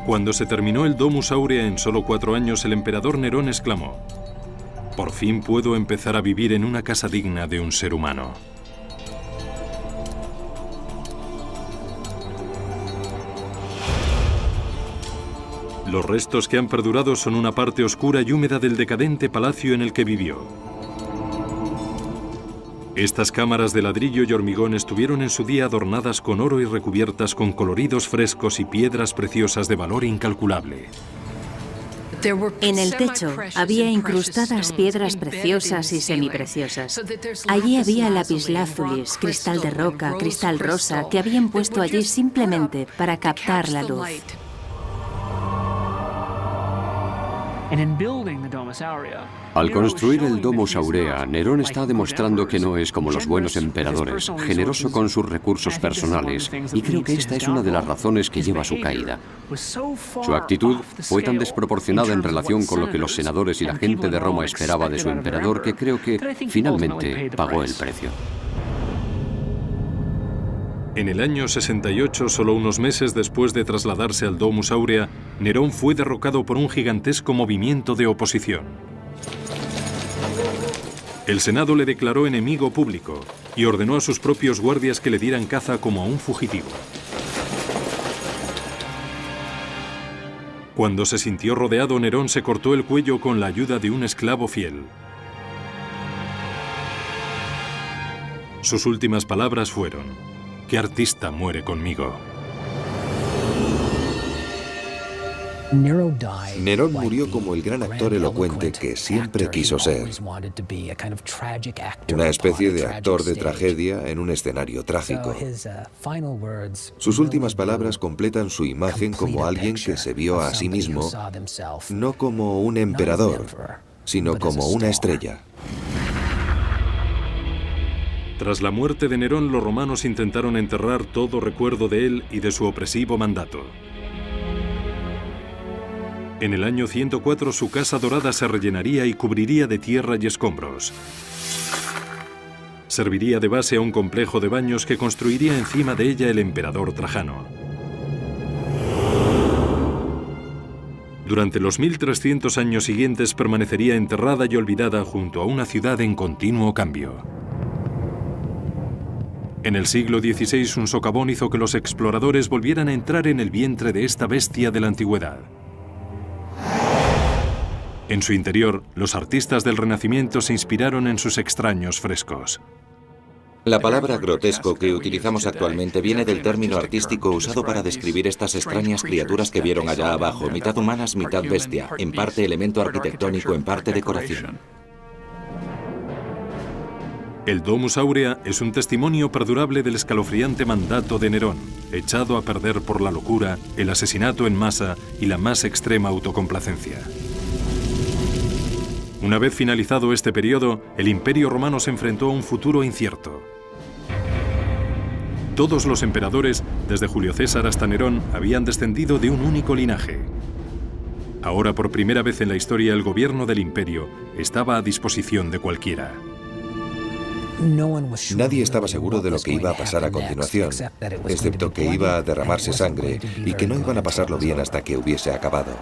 Cuando se terminó el Domus Aurea en solo 4 años, el emperador Nerón exclamó: «Por fin puedo empezar a vivir en una casa digna de un ser humano». Los restos que han perdurado son una parte oscura y húmeda del decadente palacio en el que vivió. Estas cámaras de ladrillo y hormigón estuvieron en su día adornadas con oro y recubiertas con coloridos frescos y piedras preciosas de valor incalculable. En el techo había incrustadas piedras preciosas y semipreciosas. Allí había lapislázuli, cristal de roca, cristal rosa, que habían puesto allí simplemente para captar la luz. Al construir el Domus Aurea, Nerón está demostrando que no es como los buenos emperadores, generoso con sus recursos personales, y creo que esta es una de las razones que lleva a su caída. Su actitud fue tan desproporcionada en relación con lo que los senadores y la gente de Roma esperaba de su emperador que creo que finalmente pagó el precio. En el año 68, solo unos meses después de trasladarse al Domus Aurea, Nerón fue derrocado por un gigantesco movimiento de oposición. El Senado le declaró enemigo público y ordenó a sus propios guardias que le dieran caza como a un fugitivo. Cuando se sintió rodeado, Nerón se cortó el cuello con la ayuda de un esclavo fiel. Sus últimas palabras fueron: «¿Qué artista muere conmigo?». Nerón murió como el gran actor elocuente que siempre quiso ser. Una especie de actor de tragedia en un escenario trágico. Sus últimas palabras completan su imagen como alguien que se vio a sí mismo no como un emperador, sino como una estrella. Tras la muerte de Nerón, los romanos intentaron enterrar todo recuerdo de él y de su opresivo mandato. En el año 104, su casa dorada se rellenaría y cubriría de tierra y escombros. Serviría de base a un complejo de baños que construiría encima de ella el emperador Trajano. Durante los 1300 años siguientes permanecería enterrada y olvidada junto a una ciudad en continuo cambio. En el siglo XVI, un socavón hizo que los exploradores volvieran a entrar en el vientre de esta bestia de la antigüedad. En su interior, los artistas del Renacimiento se inspiraron en sus extraños frescos. La palabra grotesco que utilizamos actualmente viene del término artístico usado para describir estas extrañas criaturas que vieron allá abajo, mitad humanas, mitad bestia, en parte elemento arquitectónico, en parte decoración. El Domus Aurea es un testimonio perdurable del escalofriante mandato de Nerón, echado a perder por la locura, el asesinato en masa y la más extrema autocomplacencia. Una vez finalizado este periodo, el Imperio Romano se enfrentó a un futuro incierto. Todos los emperadores, desde Julio César hasta Nerón, habían descendido de un único linaje. Ahora, por primera vez en la historia, el gobierno del imperio estaba a disposición de cualquiera. Nadie estaba seguro de lo que iba a pasar a continuación, excepto que iba a derramarse sangre y que no iban a pasarlo bien hasta que hubiese acabado.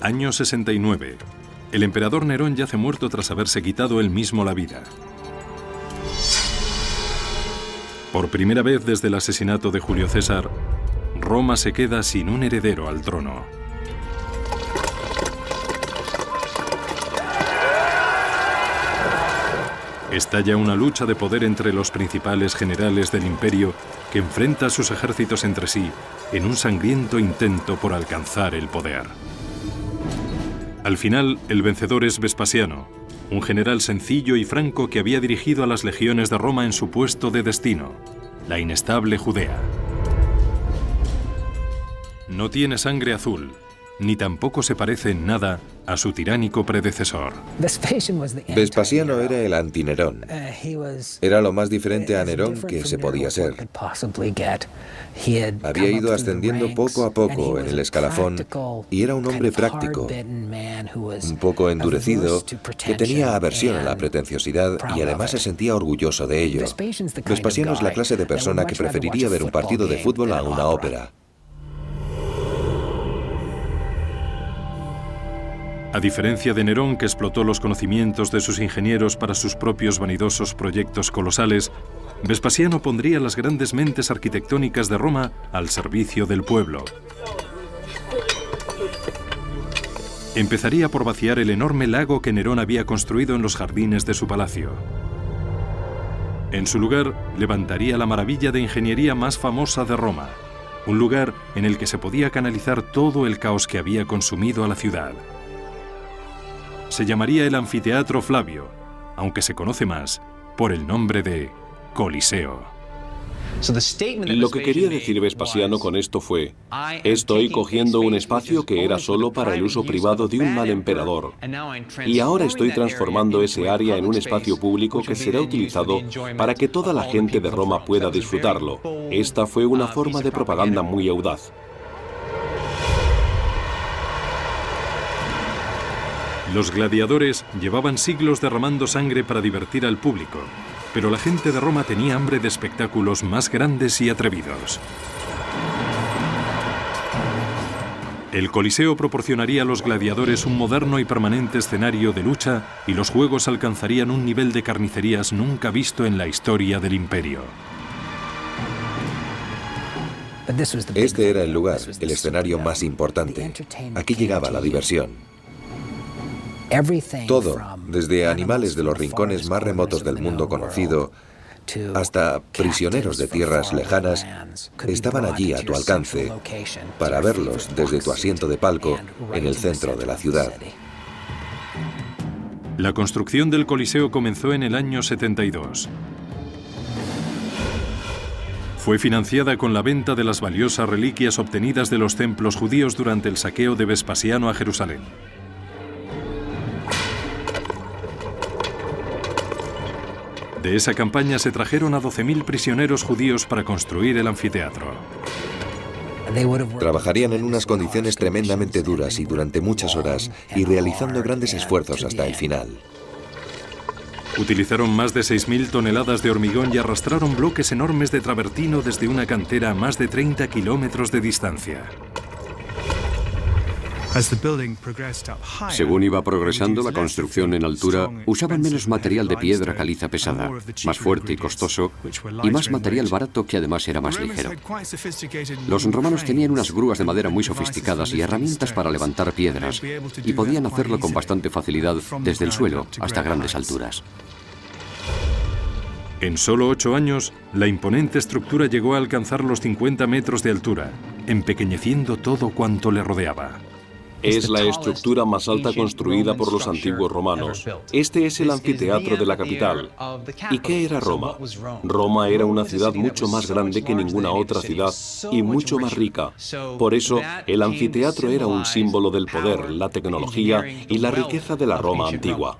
Año 69. El emperador Nerón yace muerto tras haberse quitado él mismo la vida. Por primera vez desde el asesinato de Julio César, Roma se queda sin un heredero al trono. Estalla una lucha de poder entre los principales generales del imperio que enfrenta a sus ejércitos entre sí en un sangriento intento por alcanzar el poder. Al final, el vencedor es Vespasiano, un general sencillo y franco que había dirigido a las legiones de Roma en su puesto de destino, la inestable Judea. No tiene sangre azul, ni tampoco se parece en nada a su tiránico predecesor. Vespasiano era el anti-Nerón. Era lo más diferente a Nerón que se podía ser. Había ido ascendiendo poco a poco en el escalafón y era un hombre práctico, un poco endurecido, que tenía aversión a la pretenciosidad y además se sentía orgulloso de ello. Vespasiano es la clase de persona que preferiría ver un partido de fútbol a una ópera. A diferencia de Nerón, que explotó los conocimientos de sus ingenieros para sus propios vanidosos proyectos colosales, Vespasiano pondría las grandes mentes arquitectónicas de Roma al servicio del pueblo. Empezaría por vaciar el enorme lago que Nerón había construido en los jardines de su palacio. En su lugar, levantaría la maravilla de ingeniería más famosa de Roma, un lugar en el que se podía canalizar todo el caos que había consumido a la ciudad. Se llamaría el Anfiteatro Flavio, aunque se conoce más por el nombre de Coliseo. Lo que quería decir Vespasiano con esto fue: estoy cogiendo un espacio que era solo para el uso privado de un mal emperador, y ahora estoy transformando ese área en un espacio público que será utilizado para que toda la gente de Roma pueda disfrutarlo. Esta fue una forma de propaganda muy audaz. Los gladiadores llevaban siglos derramando sangre para divertir al público, pero la gente de Roma tenía hambre de espectáculos más grandes y atrevidos. El Coliseo proporcionaría a los gladiadores un moderno y permanente escenario de lucha y los juegos alcanzarían un nivel de carnicerías nunca visto en la historia del imperio. Este era el lugar, el escenario más importante. Aquí llegaba la diversión. Todo, desde animales de los rincones más remotos del mundo conocido hasta prisioneros de tierras lejanas, estaban allí a tu alcance para verlos desde tu asiento de palco en el centro de la ciudad. La construcción del Coliseo comenzó en el año 72. Fue financiada con la venta de las valiosas reliquias obtenidas de los templos judíos durante el saqueo de Vespasiano a Jerusalén. De esa campaña se trajeron a 12.000 prisioneros judíos para construir el anfiteatro. Trabajarían en unas condiciones tremendamente duras y durante muchas horas, y realizando grandes esfuerzos hasta el final. Utilizaron más de 6.000 toneladas de hormigón y arrastraron bloques enormes de travertino desde una cantera a más de 30 kilómetros de distancia. Según iba progresando la construcción en altura, usaban menos material de piedra caliza pesada, más fuerte y costoso, y más material barato que además era más ligero. Los romanos tenían unas grúas de madera muy sofisticadas y herramientas para levantar piedras, y podían hacerlo con bastante facilidad desde el suelo hasta grandes alturas. En solo 8 años, la imponente estructura llegó a alcanzar los 50 metros de altura, empequeñeciendo todo cuanto le rodeaba. Es la estructura más alta construida por los antiguos romanos. Este es el anfiteatro de la capital. ¿Y qué era Roma? Roma era una ciudad mucho más grande que ninguna otra ciudad y mucho más rica. Por eso, el anfiteatro era un símbolo del poder, la tecnología y la riqueza de la Roma antigua.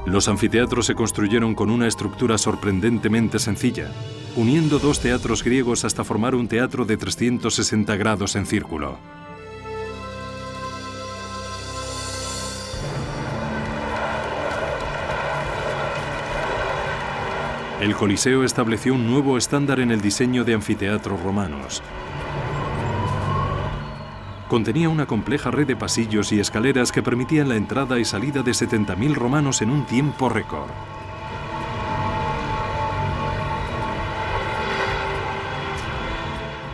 Los anfiteatros se construyeron con una estructura sorprendentemente sencilla, uniendo dos teatros griegos hasta formar un teatro de 360 grados en círculo. El Coliseo estableció un nuevo estándar en el diseño de anfiteatros romanos. Contenía una compleja red de pasillos y escaleras que permitían la entrada y salida de 70.000 romanos en un tiempo récord.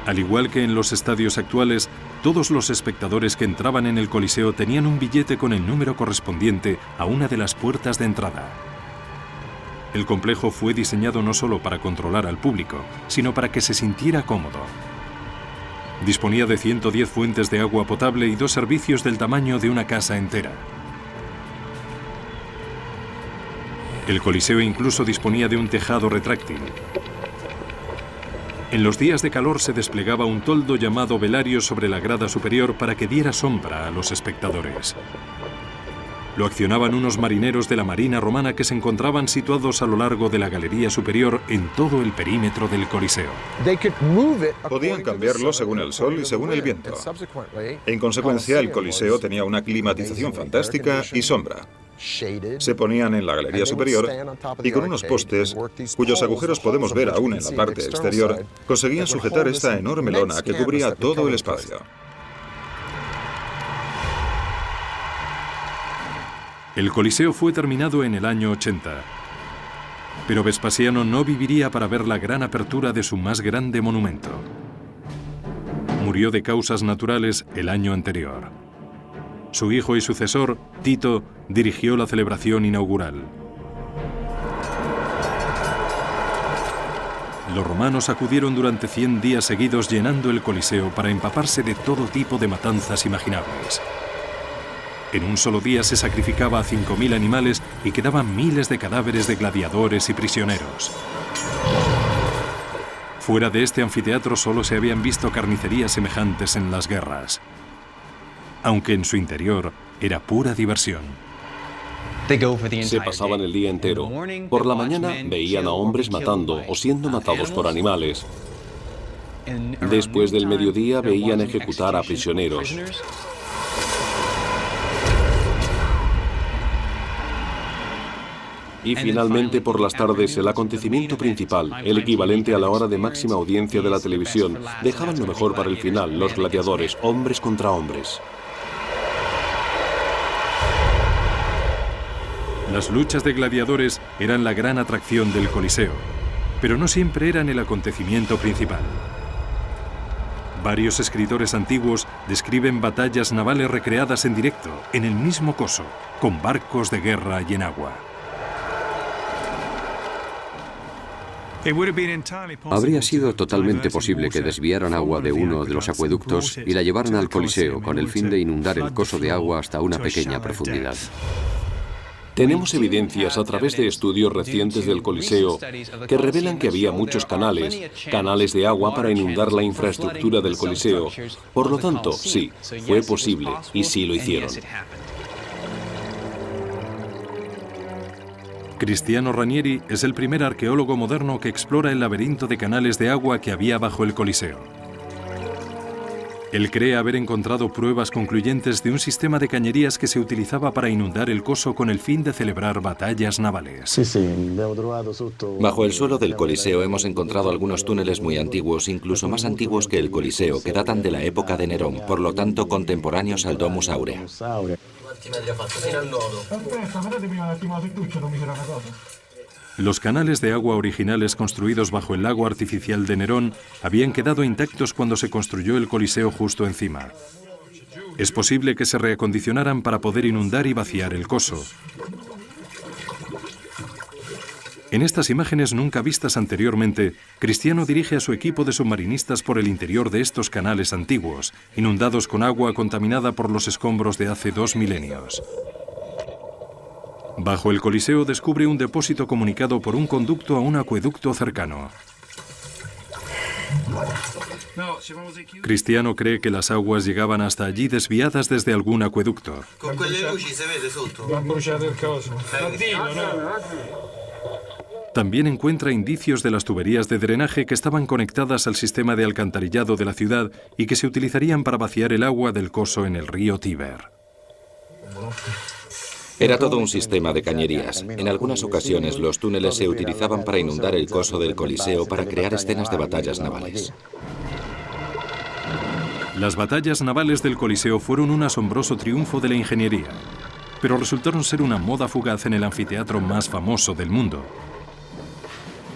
Al igual que en los estadios actuales, todos los espectadores que entraban en el Coliseo tenían un billete con el número correspondiente a una de las puertas de entrada. El complejo fue diseñado no solo para controlar al público, sino para que se sintiera cómodo. Disponía de 110 fuentes de agua potable y 2 servicios del tamaño de una casa entera. El Coliseo incluso disponía de un tejado retráctil. En los días de calor se desplegaba un toldo llamado velario sobre la grada superior para que diera sombra a los espectadores. Lo accionaban unos marineros de la Marina romana que se encontraban situados a lo largo de la galería superior en todo el perímetro del Coliseo. Podían cambiarlo según el sol y según el viento. En consecuencia, el Coliseo tenía una climatización fantástica y sombra. Se ponían en la galería superior y con unos postes, cuyos agujeros podemos ver aún en la parte exterior, conseguían sujetar esta enorme lona que cubría todo el espacio. El Coliseo fue terminado en el año 80, pero Vespasiano no viviría para ver la gran apertura de su más grande monumento. Murió de causas naturales el año anterior. Su hijo y sucesor, Tito, dirigió la celebración inaugural. Los romanos acudieron durante 100 días seguidos llenando el Coliseo para empaparse de todo tipo de matanzas imaginables. En un solo día se sacrificaba a 5.000 animales y quedaban miles de cadáveres de gladiadores y prisioneros. Fuera de este anfiteatro solo se habían visto carnicerías semejantes en las guerras, aunque en su interior era pura diversión. Se pasaban el día entero. Por la mañana veían a hombres matando o siendo matados por animales. Después del mediodía veían ejecutar a prisioneros. Y finalmente, por las tardes, el acontecimiento principal, el equivalente a la hora de máxima audiencia de la televisión, dejaban lo mejor para el final, los gladiadores, hombres contra hombres. Las luchas de gladiadores eran la gran atracción del Coliseo, pero no siempre eran el acontecimiento principal. Varios escritores antiguos describen batallas navales recreadas en directo, en el mismo coso, con barcos de guerra y en agua. Habría sido totalmente posible que desviaran agua de uno de los acueductos y la llevaran al Coliseo con el fin de inundar el coso de agua hasta una pequeña profundidad. Tenemos evidencias a través de estudios recientes del Coliseo que revelan que había muchos canales de agua para inundar la infraestructura del Coliseo. Por lo tanto, sí, fue posible y sí lo hicieron. Cristiano Ranieri es el primer arqueólogo moderno que explora el laberinto de canales de agua que había bajo el Coliseo. Él cree haber encontrado pruebas concluyentes de un sistema de cañerías que se utilizaba para inundar el coso con el fin de celebrar batallas navales. Bajo el suelo del Coliseo hemos encontrado algunos túneles muy antiguos, incluso más antiguos que el Coliseo, que datan de la época de Nerón, por lo tanto contemporáneos al Domus Aurea. Los canales de agua originales construidos bajo el lago artificial de Nerón habían quedado intactos cuando se construyó el Coliseo justo encima. Es posible que se reacondicionaran para poder inundar y vaciar el coso. En estas imágenes nunca vistas anteriormente, Cristiano dirige a su equipo de submarinistas por el interior de estos canales antiguos, inundados con agua contaminada por los escombros de hace 2 milenios. Bajo el Coliseo descubre un depósito comunicado por un conducto a un acueducto cercano. Cristiano cree que las aguas llegaban hasta allí desviadas desde algún acueducto. También encuentra indicios de las tuberías de drenaje que estaban conectadas al sistema de alcantarillado de la ciudad y que se utilizarían para vaciar el agua del coso en el río Tíber. Era todo un sistema de cañerías. En algunas ocasiones los túneles se utilizaban para inundar el coso del Coliseo para crear escenas de batallas navales. Las batallas navales del Coliseo fueron un asombroso triunfo de la ingeniería, pero resultaron ser una moda fugaz en el anfiteatro más famoso del mundo.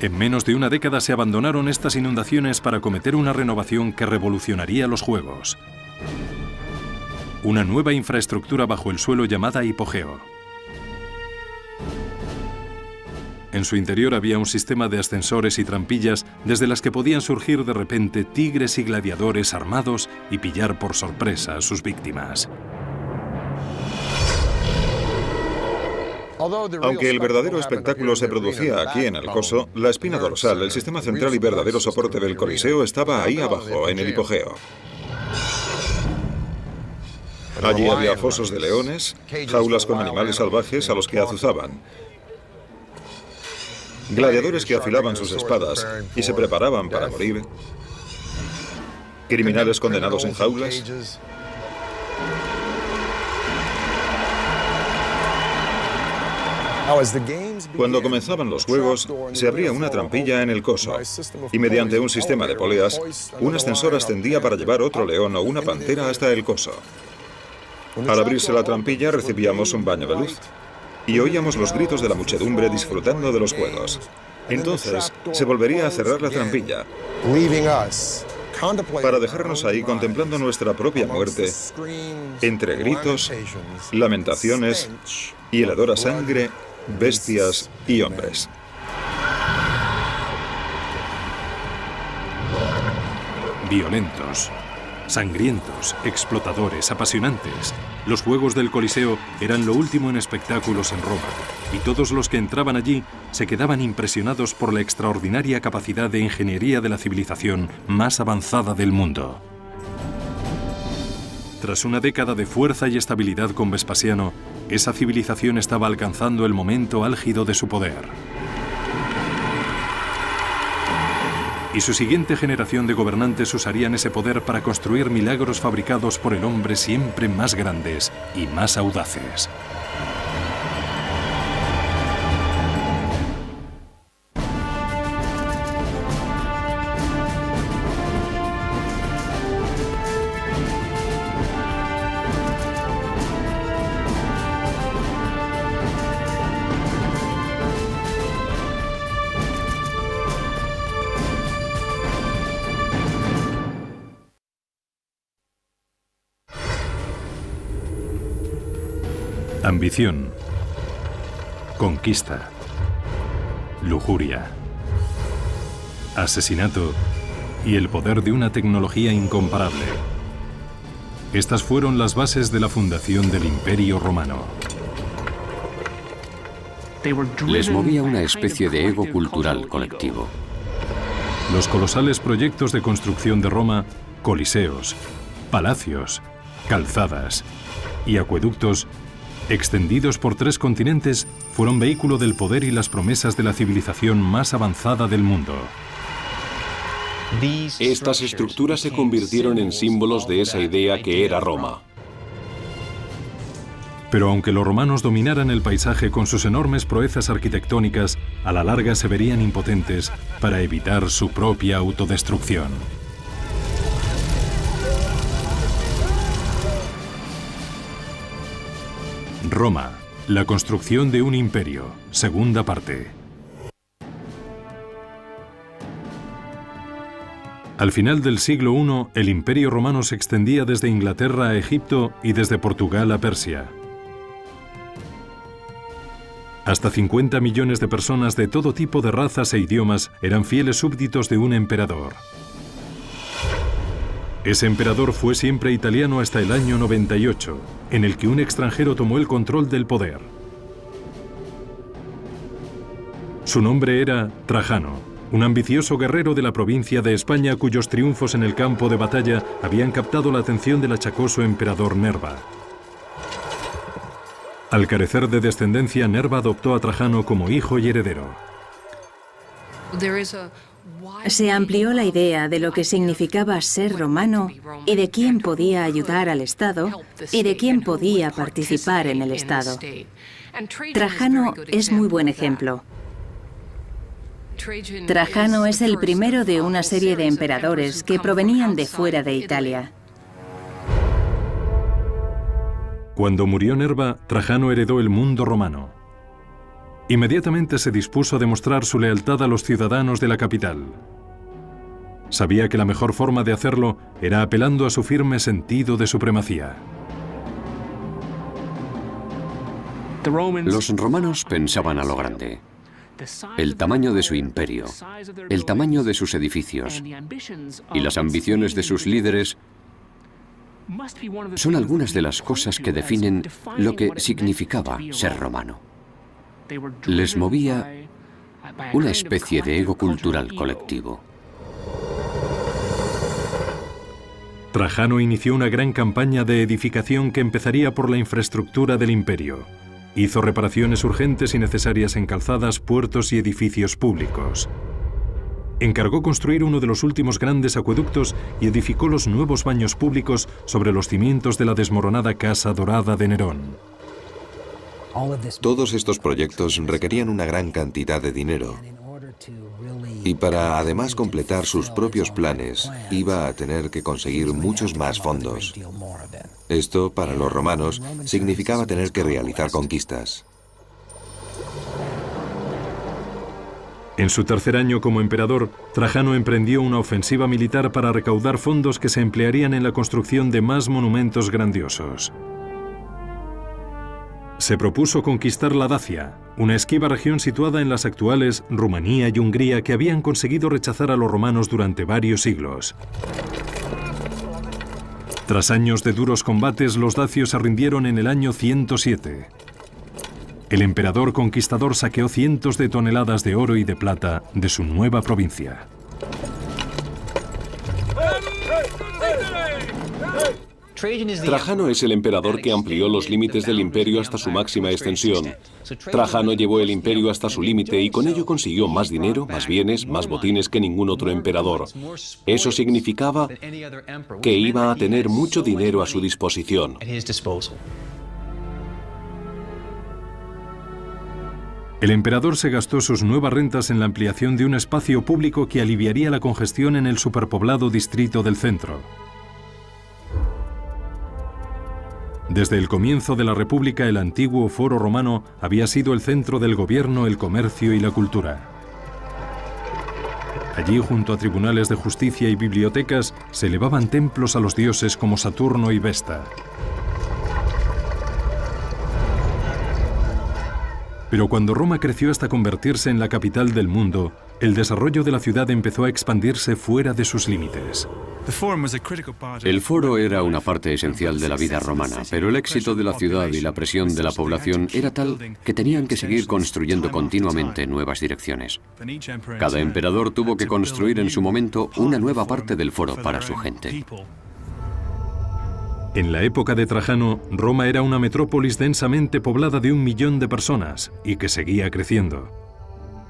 En menos de una década se abandonaron estas inundaciones para acometer una renovación que revolucionaría los Juegos. Una nueva infraestructura bajo el suelo llamada hipogeo. En su interior había un sistema de ascensores y trampillas desde las que podían surgir de repente tigres y gladiadores armados y pillar por sorpresa a sus víctimas. Aunque el verdadero espectáculo se producía aquí en el coso, la espina dorsal, el sistema central y verdadero soporte del Coliseo estaba ahí abajo, en el hipogeo. Allí había fosos de leones, jaulas con animales salvajes a los que azuzaban, gladiadores que afilaban sus espadas y se preparaban para morir, criminales condenados en jaulas. Cuando comenzaban los juegos, se abría una trampilla en el coso y mediante un sistema de poleas, un ascensor ascendía para llevar otro león o una pantera hasta el coso. Al abrirse la trampilla recibíamos un baño de luz y oíamos los gritos de la muchedumbre disfrutando de los juegos. Entonces se volvería a cerrar la trampilla para dejarnos ahí contemplando nuestra propia muerte entre gritos, lamentaciones y el hedor a sangre, bestias y hombres. Violentos, sangrientos, explotadores, apasionantes. Los Juegos del Coliseo eran lo último en espectáculos en Roma, y todos los que entraban allí se quedaban impresionados por la extraordinaria capacidad de ingeniería de la civilización más avanzada del mundo. Tras una década de fuerza y estabilidad con Vespasiano, esa civilización estaba alcanzando el momento álgido de su poder. Y su siguiente generación de gobernantes usarían ese poder para construir milagros fabricados por el hombre siempre más grandes y más audaces. Ambición, conquista, lujuria, asesinato y el poder de una tecnología incomparable. Estas fueron las bases de la fundación del Imperio Romano. Les movía una especie de ego cultural colectivo. Los colosales proyectos de construcción de Roma, coliseos, palacios, calzadas y acueductos extendidos por 3 continentes, fueron vehículo del poder y las promesas de la civilización más avanzada del mundo. Estas estructuras se convirtieron en símbolos de esa idea que era Roma. Pero aunque los romanos dominaran el paisaje con sus enormes proezas arquitectónicas, a la larga se verían impotentes para evitar su propia autodestrucción. Roma, la construcción de un imperio, segunda parte. Al final del siglo I, el Imperio Romano se extendía desde Inglaterra a Egipto y desde Portugal a Persia. Hasta 50 millones de personas de todo tipo de razas e idiomas eran fieles súbditos de un emperador. Ese emperador fue siempre italiano hasta el año 98, en el que un extranjero tomó el control del poder. Su nombre era Trajano, un ambicioso guerrero de la provincia de España cuyos triunfos en el campo de batalla habían captado la atención del achacoso emperador Nerva. Al carecer de descendencia, Nerva adoptó a Trajano como hijo y heredero. Se amplió la idea de lo que significaba ser romano y de quién podía ayudar al Estado y de quién podía participar en el Estado. Trajano es muy buen ejemplo. Trajano es el primero de una serie de emperadores que provenían de fuera de Italia. Cuando murió Nerva, Trajano heredó el mundo romano. Inmediatamente se dispuso a demostrar su lealtad a los ciudadanos de la capital. Sabía que la mejor forma de hacerlo era apelando a su firme sentido de supremacía. Los romanos pensaban a lo grande. El tamaño de su imperio, el tamaño de sus edificios y las ambiciones de sus líderes son algunas de las cosas que definen lo que significaba ser romano. Les movía una especie de ego cultural colectivo. Trajano inició una gran campaña de edificación que empezaría por la infraestructura del imperio. Hizo reparaciones urgentes y necesarias en calzadas, puertos y edificios públicos. Encargó construir uno de los últimos grandes acueductos y edificó los nuevos baños públicos sobre los cimientos de la desmoronada Casa Dorada de Nerón. Todos estos proyectos requerían una gran cantidad de dinero. Y para además completar sus propios planes, iba a tener que conseguir muchos más fondos. Esto, para los romanos, significaba tener que realizar conquistas. En su tercer año como emperador, Trajano emprendió una ofensiva militar para recaudar fondos que se emplearían en la construcción de más monumentos grandiosos. Se propuso conquistar la Dacia, una esquiva región situada en las actuales Rumanía y Hungría que habían conseguido rechazar a los romanos durante varios siglos. Tras años de duros combates, los dacios se rindieron en el año 107. El emperador conquistador saqueó cientos de toneladas de oro y de plata de su nueva provincia. Trajano es el emperador que amplió los límites del imperio hasta su máxima extensión. Trajano llevó el imperio hasta su límite y con ello consiguió más dinero, más bienes, más botines que ningún otro emperador. Eso significaba que iba a tener mucho dinero a su disposición. El emperador se gastó sus nuevas rentas en la ampliación de un espacio público que aliviaría la congestión en el superpoblado distrito del centro. Desde el comienzo de la República, el antiguo Foro Romano había sido el centro del gobierno, el comercio y la cultura. Allí, junto a tribunales de justicia y bibliotecas, se elevaban templos a los dioses como Saturno y Vesta. Pero cuando Roma creció hasta convertirse en la capital del mundo, el desarrollo de la ciudad empezó a expandirse fuera de sus límites. El foro era una parte esencial de la vida romana, pero el éxito de la ciudad y la presión de la población era tal que tenían que seguir construyendo continuamente nuevas direcciones. Cada emperador tuvo que construir en su momento una nueva parte del foro para su gente. En la época de Trajano, Roma era una metrópolis densamente poblada de 1 millón de personas y que seguía creciendo.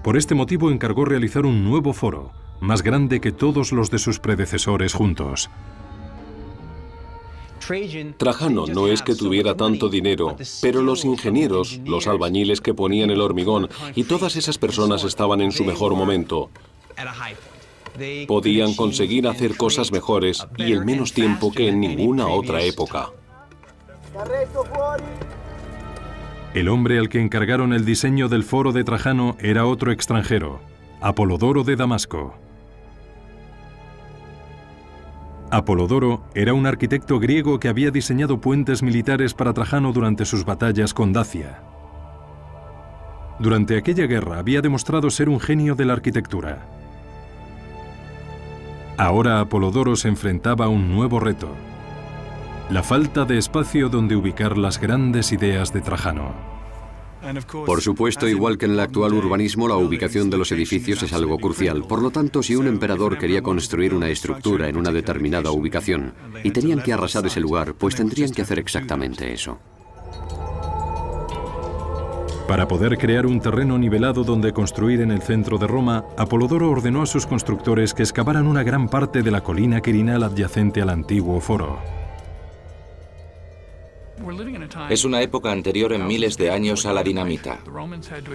Por este motivo encargó realizar un nuevo foro, más grande que todos los de sus predecesores juntos. Trajano no es que tuviera tanto dinero, pero los ingenieros, los albañiles que ponían el hormigón y todas esas personas estaban en su mejor momento. Podían conseguir hacer cosas mejores y en menos tiempo que en ninguna otra época. El hombre al que encargaron el diseño del foro de Trajano era otro extranjero, Apolodoro de Damasco. Apolodoro era un arquitecto griego que había diseñado puentes militares para Trajano durante sus batallas con Dacia. Durante aquella guerra había demostrado ser un genio de la arquitectura. Ahora Apolodoro se enfrentaba a un nuevo reto: la falta de espacio donde ubicar las grandes ideas de Trajano. Por supuesto, igual que en el actual urbanismo, la ubicación de los edificios es algo crucial. Por lo tanto, si un emperador quería construir una estructura en una determinada ubicación y tenían que arrasar ese lugar, pues tendrían que hacer exactamente eso. Para poder crear un terreno nivelado donde construir en el centro de Roma, Apolodoro ordenó a sus constructores que excavaran una gran parte de la colina quirinal adyacente al antiguo foro. Es una época anterior en miles de años a la dinamita.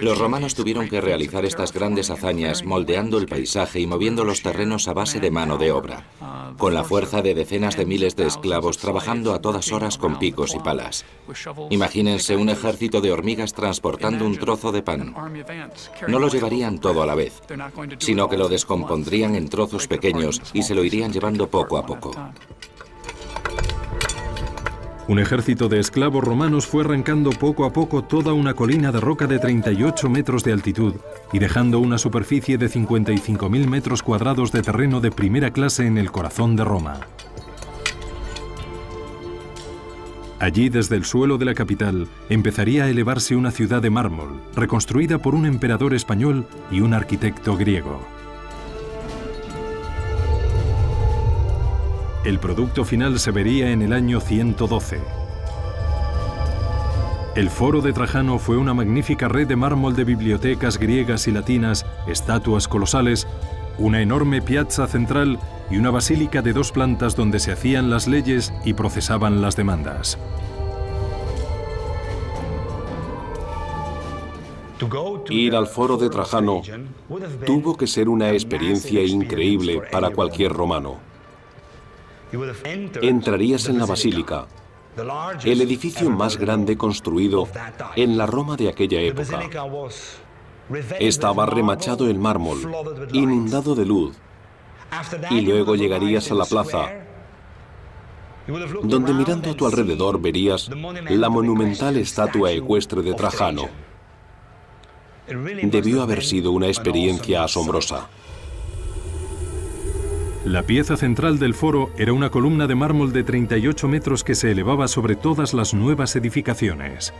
Los romanos tuvieron que realizar estas grandes hazañas moldeando el paisaje y moviendo los terrenos a base de mano de obra, con la fuerza de decenas de miles de esclavos trabajando a todas horas con picos y palas. Imagínense un ejército de hormigas transportando un trozo de pan. No lo llevarían todo a la vez, sino que lo descompondrían en trozos pequeños y se lo irían llevando poco a poco. Un ejército de esclavos romanos fue arrancando poco a poco toda una colina de roca de 38 metros de altitud y dejando una superficie de 55.000 metros cuadrados de terreno de primera clase en el corazón de Roma. Allí, desde el suelo de la capital, empezaría a elevarse una ciudad de mármol, reconstruida por un emperador español y un arquitecto griego. El producto final se vería en el año 112. El Foro de Trajano fue una magnífica red de mármol de bibliotecas griegas y latinas, estatuas colosales, una enorme piazza central y una basílica de 2 plantas donde se hacían las leyes y procesaban las demandas. Ir al Foro de Trajano tuvo que ser una experiencia increíble para cualquier romano. Entrarías en la basílica, el edificio más grande construido en la Roma de aquella época. Estaba remachado en mármol, inundado de luz, y luego llegarías a la plaza, donde mirando a tu alrededor verías la monumental estatua ecuestre de Trajano. Debió haber sido una experiencia asombrosa. La pieza central del foro era una columna de mármol de 38 metros que se elevaba sobre todas las nuevas edificaciones.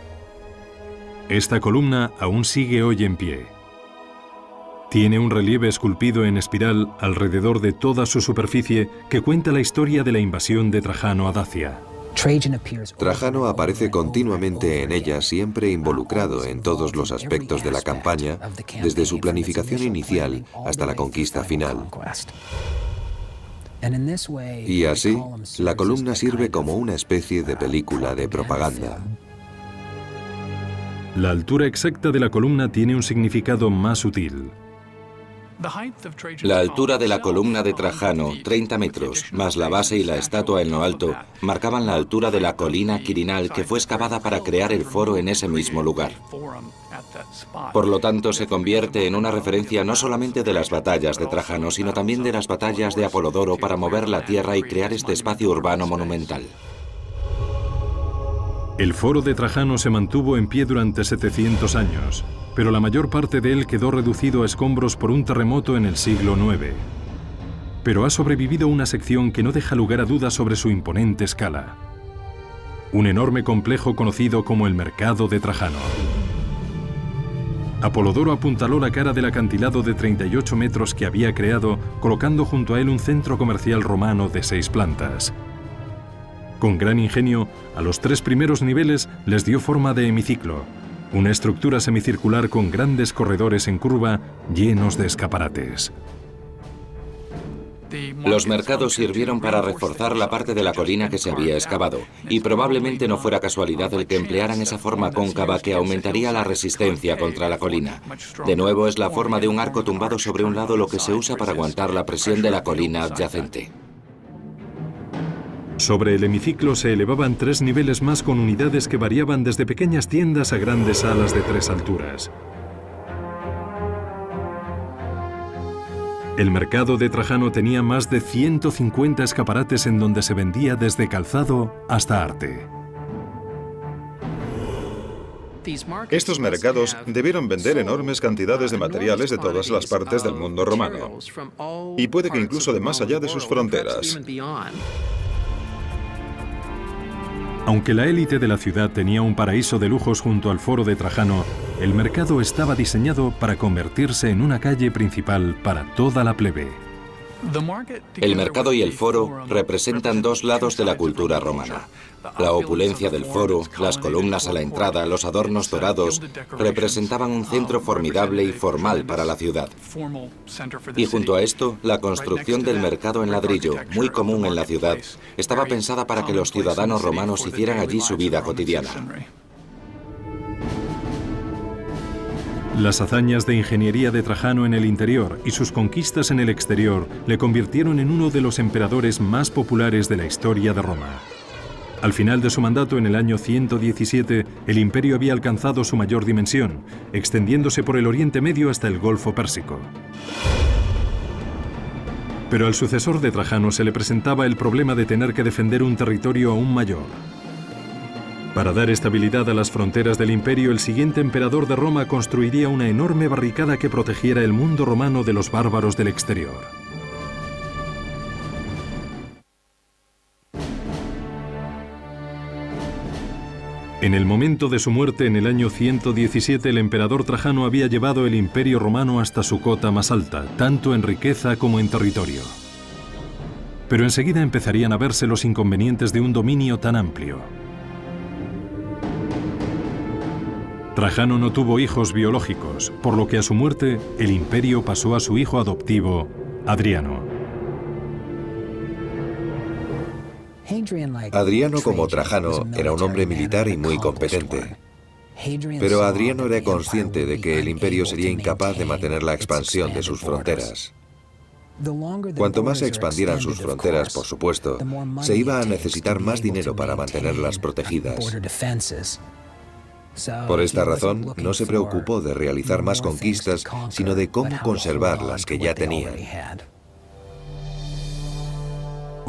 Esta columna aún sigue hoy en pie. Tiene un relieve esculpido en espiral alrededor de toda su superficie que cuenta la historia de la invasión de Trajano a Dacia. Trajano aparece continuamente en ella, siempre involucrado en todos los aspectos de la campaña, desde su planificación inicial hasta la conquista final. Y así, la columna sirve como una especie de película de propaganda. La altura exacta de la columna tiene un significado más sutil. La altura de la columna de Trajano, 30 metros, más la base y la estatua en lo alto, marcaban la altura de la colina quirinal que fue excavada para crear el foro en ese mismo lugar. Por lo tanto, se convierte en una referencia no solamente de las batallas de Trajano, sino también de las batallas de Apolodoro para mover la tierra y crear este espacio urbano monumental. El foro de Trajano se mantuvo en pie durante 700 años, pero la mayor parte de él quedó reducido a escombros por un terremoto en el siglo IX. Pero ha sobrevivido una sección que no deja lugar a dudas sobre su imponente escala. Un enorme complejo conocido como el Mercado de Trajano. Apolodoro apuntaló la cara del acantilado de 38 metros que había creado, colocando junto a él un centro comercial romano de 6 plantas. Con gran ingenio, a los 3 primeros niveles les dio forma de hemiciclo, una estructura semicircular con grandes corredores en curva llenos de escaparates. Los mercados sirvieron para reforzar la parte de la colina que se había excavado, y probablemente no fuera casualidad el que emplearan esa forma cóncava que aumentaría la resistencia contra la colina. De nuevo, es la forma de un arco tumbado sobre un lado lo que se usa para aguantar la presión de la colina adyacente. Sobre el hemiciclo se elevaban 3 niveles más con unidades que variaban desde pequeñas tiendas a grandes salas de 3 alturas. El mercado de Trajano tenía más de 150 escaparates en donde se vendía desde calzado hasta arte. Estos mercados debieron vender enormes cantidades de materiales de todas las partes del mundo romano, y puede que incluso de más allá de sus fronteras. Aunque la élite de la ciudad tenía un paraíso de lujos junto al foro de Trajano, el mercado estaba diseñado para convertirse en una calle principal para toda la plebe. El mercado y el foro representan dos lados de la cultura romana. La opulencia del foro, las columnas a la entrada, los adornos dorados, representaban un centro formidable y formal para la ciudad. Y junto a esto, la construcción del mercado en ladrillo, muy común en la ciudad, estaba pensada para que los ciudadanos romanos hicieran allí su vida cotidiana. Las hazañas de ingeniería de Trajano en el interior y sus conquistas en el exterior le convirtieron en uno de los emperadores más populares de la historia de Roma. Al final de su mandato, en el año 117, el imperio había alcanzado su mayor dimensión, extendiéndose por el Oriente Medio hasta el Golfo Pérsico. Pero al sucesor de Trajano se le presentaba el problema de tener que defender un territorio aún mayor. Para dar estabilidad a las fronteras del imperio, el siguiente emperador de Roma construiría una enorme barricada que protegiera el mundo romano de los bárbaros del exterior. En el momento de su muerte, en el año 117, el emperador Trajano había llevado el imperio romano hasta su cota más alta, tanto en riqueza como en territorio. Pero enseguida empezarían a verse los inconvenientes de un dominio tan amplio. Trajano no tuvo hijos biológicos, por lo que a su muerte el imperio pasó a su hijo adoptivo, Adriano. Adriano, como Trajano, era un hombre militar y muy competente. Pero Adriano era consciente de que el imperio sería incapaz de mantener la expansión de sus fronteras. Cuanto más se expandieran sus fronteras, por supuesto, se iba a necesitar más dinero para mantenerlas protegidas. Por esta razón, no se preocupó de realizar más conquistas, sino de cómo conservar las que ya tenían.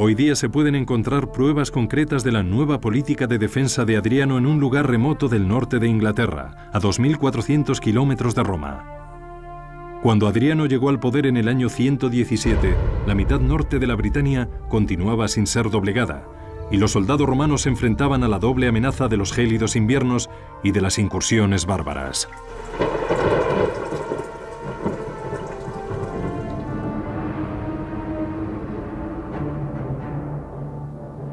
Hoy día se pueden encontrar pruebas concretas de la nueva política de defensa de Adriano en un lugar remoto del norte de Inglaterra, a 2.400 kilómetros de Roma. Cuando Adriano llegó al poder en el año 117, la mitad norte de la Britania continuaba sin ser doblegada, y los soldados romanos se enfrentaban a la doble amenaza de los gélidos inviernos y de las incursiones bárbaras.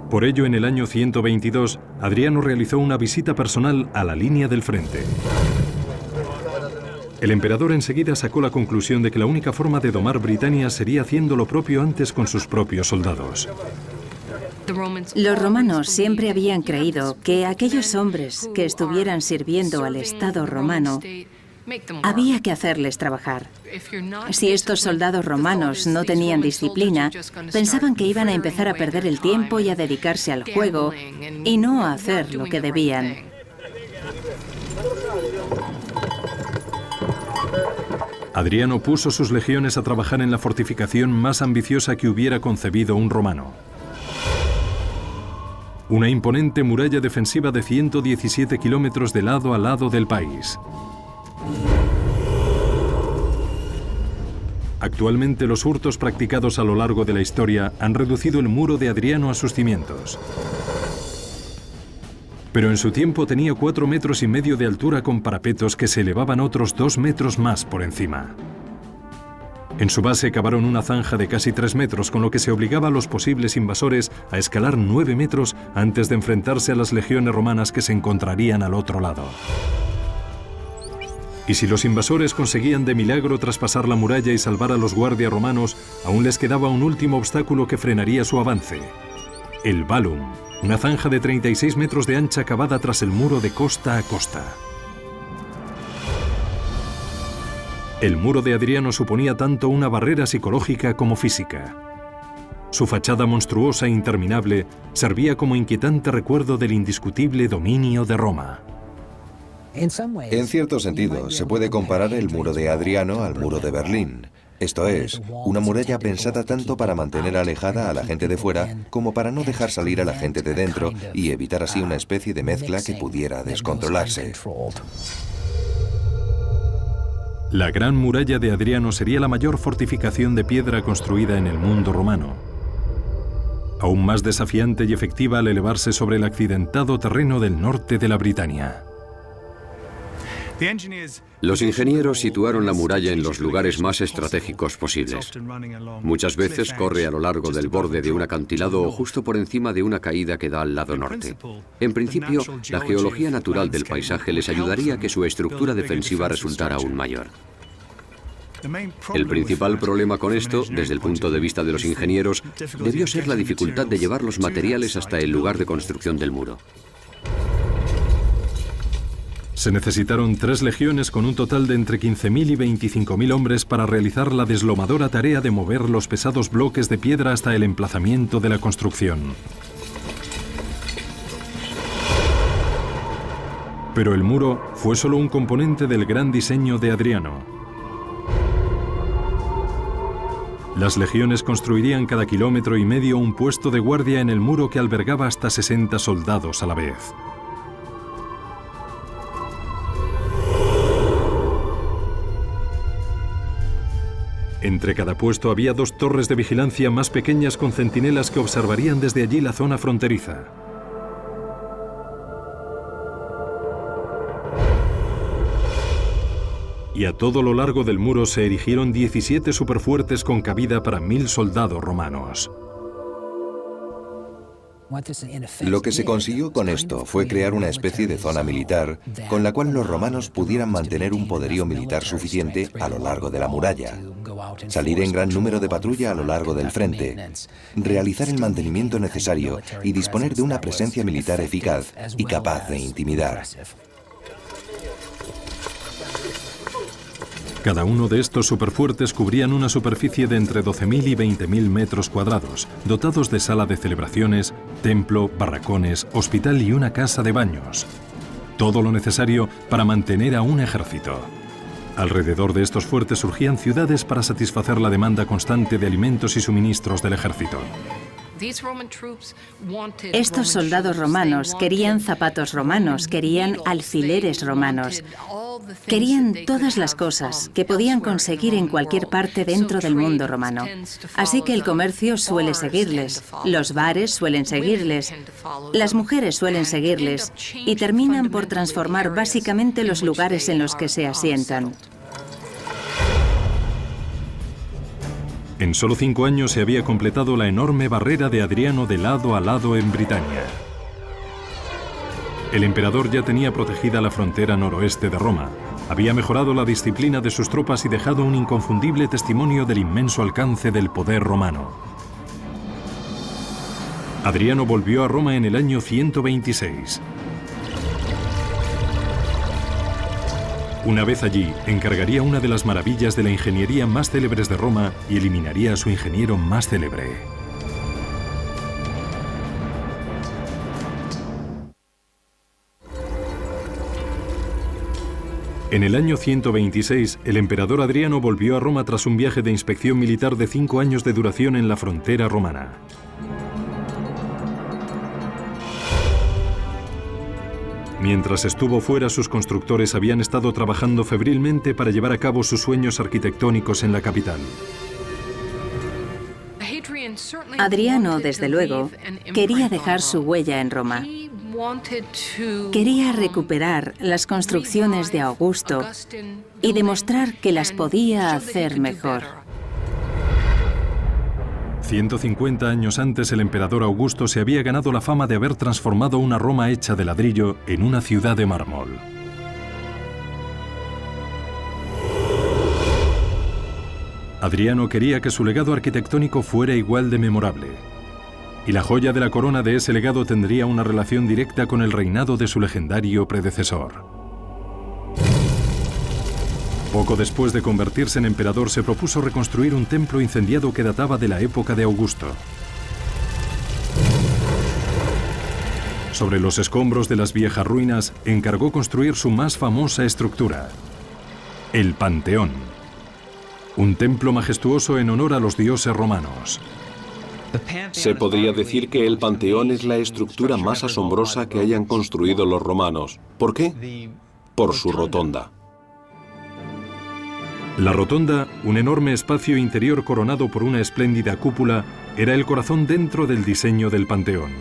Por ello, en el año 122, Adriano realizó una visita personal a la línea del frente. El emperador enseguida sacó la conclusión de que la única forma de domar Britania sería haciendo lo propio antes con sus propios soldados. Los romanos siempre habían creído que aquellos hombres que estuvieran sirviendo al Estado romano había que hacerles trabajar. Si estos soldados romanos no tenían disciplina, pensaban que iban a empezar a perder el tiempo y a dedicarse al juego y no a hacer lo que debían. Adriano puso sus legiones a trabajar en la fortificación más ambiciosa que hubiera concebido un romano. Una imponente muralla defensiva de 117 kilómetros de lado a lado del país. Actualmente los hurtos practicados a lo largo de la historia han reducido el muro de Adriano a sus cimientos. Pero en su tiempo tenía 4,5 metros de altura con parapetos que se elevaban otros 2 metros más por encima. En su base cavaron una zanja de casi 3 metros, con lo que se obligaba a los posibles invasores a escalar 9 metros antes de enfrentarse a las legiones romanas que se encontrarían al otro lado. Y si los invasores conseguían de milagro traspasar la muralla y salvar a los guardias romanos, aún les quedaba un último obstáculo que frenaría su avance: el Balum, una zanja de 36 metros de ancha cavada tras el muro de costa a costa. El muro de Adriano suponía tanto una barrera psicológica como física. Su fachada monstruosa e interminable servía como inquietante recuerdo del indiscutible dominio de Roma. En cierto sentido, se puede comparar el muro de Adriano al muro de Berlín. Esto es, una muralla pensada tanto para mantener alejada a la gente de fuera como para no dejar salir a la gente de dentro y evitar así una especie de mezcla que pudiera descontrolarse. La Gran Muralla de Adriano sería la mayor fortificación de piedra construida en el mundo romano. Aún más desafiante y efectiva al elevarse sobre el accidentado terreno del norte de la Britania. Los ingenieros situaron la muralla en los lugares más estratégicos posibles. Muchas veces corre a lo largo del borde de un acantilado o justo por encima de una caída que da al lado norte. En principio, la geología natural del paisaje les ayudaría a que su estructura defensiva resultara aún mayor. El principal problema con esto, desde el punto de vista de los ingenieros, debió ser la dificultad de llevar los materiales hasta el lugar de construcción del muro. Se necesitaron 3 legiones con un total de entre 15.000 y 25.000 hombres para realizar la deslomadora tarea de mover los pesados bloques de piedra hasta el emplazamiento de la construcción. Pero el muro fue solo un componente del gran diseño de Adriano. Las legiones construirían cada 1,5 kilómetros un puesto de guardia en el muro que albergaba hasta 60 soldados a la vez. Entre cada puesto había 2 torres de vigilancia más pequeñas con centinelas que observarían desde allí la zona fronteriza. Y a todo lo largo del muro se erigieron 17 superfuertes con cabida para 1.000 soldados romanos. Lo que se consiguió con esto fue crear una especie de zona militar con la cual los romanos pudieran mantener un poderío militar suficiente a lo largo de la muralla, salir en gran número de patrulla a lo largo del frente, realizar el mantenimiento necesario y disponer de una presencia militar eficaz y capaz de intimidar. Cada uno de estos superfuertes cubrían una superficie de entre 12.000 y 20.000 metros cuadrados, dotados de sala de celebraciones, templo, barracones, hospital y una casa de baños. Todo lo necesario para mantener a un ejército. Alrededor de estos fuertes surgían ciudades para satisfacer la demanda constante de alimentos y suministros del ejército. Estos soldados romanos querían zapatos romanos, querían alfileres romanos, querían todas las cosas que podían conseguir en cualquier parte dentro del mundo romano. Así que el comercio suele seguirles, los bares suelen seguirles, las mujeres suelen seguirles y terminan por transformar básicamente los lugares en los que se asientan. En solo 5 años se había completado la enorme barrera de Adriano de lado a lado en Britania. El emperador ya tenía protegida la frontera noroeste de Roma, había mejorado la disciplina de sus tropas y dejado un inconfundible testimonio del inmenso alcance del poder romano. Adriano volvió a Roma en el año 126. Una vez allí, encargaría una de las maravillas de la ingeniería más célebres de Roma y eliminaría a su ingeniero más célebre. En el año 126, el emperador Adriano volvió a Roma tras un viaje de inspección militar de 5 años de duración en la frontera romana. Mientras estuvo fuera, sus constructores habían estado trabajando febrilmente para llevar a cabo sus sueños arquitectónicos en la capital. Adriano, desde luego, quería dejar su huella en Roma. Quería recuperar las construcciones de Augusto y demostrar que las podía hacer mejor. 150 años antes, el emperador Augusto se había ganado la fama de haber transformado una Roma hecha de ladrillo en una ciudad de mármol. Adriano quería que su legado arquitectónico fuera igual de memorable, y la joya de la corona de ese legado tendría una relación directa con el reinado de su legendario predecesor. Poco después de convertirse en emperador, se propuso reconstruir un templo incendiado que databa de la época de Augusto. Sobre los escombros de las viejas ruinas, encargó construir su más famosa estructura, el Panteón. Un templo majestuoso en honor a los dioses romanos. Se podría decir que el Panteón es la estructura más asombrosa que hayan construido los romanos. ¿Por qué? Por su rotonda. La rotonda, un enorme espacio interior coronado por una espléndida cúpula, era el corazón dentro del diseño del Panteón.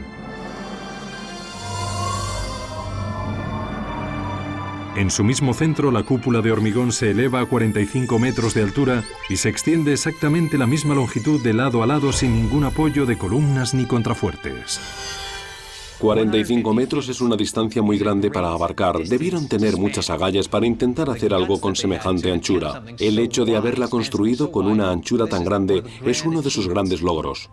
En su mismo centro, la cúpula de hormigón se eleva a 45 metros de altura y se extiende exactamente la misma longitud de lado a lado sin ningún apoyo de columnas ni contrafuertes. 45 metros es una distancia muy grande para abarcar. Debieron tener muchas agallas para intentar hacer algo con semejante anchura. El hecho de haberla construido con una anchura tan grande es uno de sus grandes logros.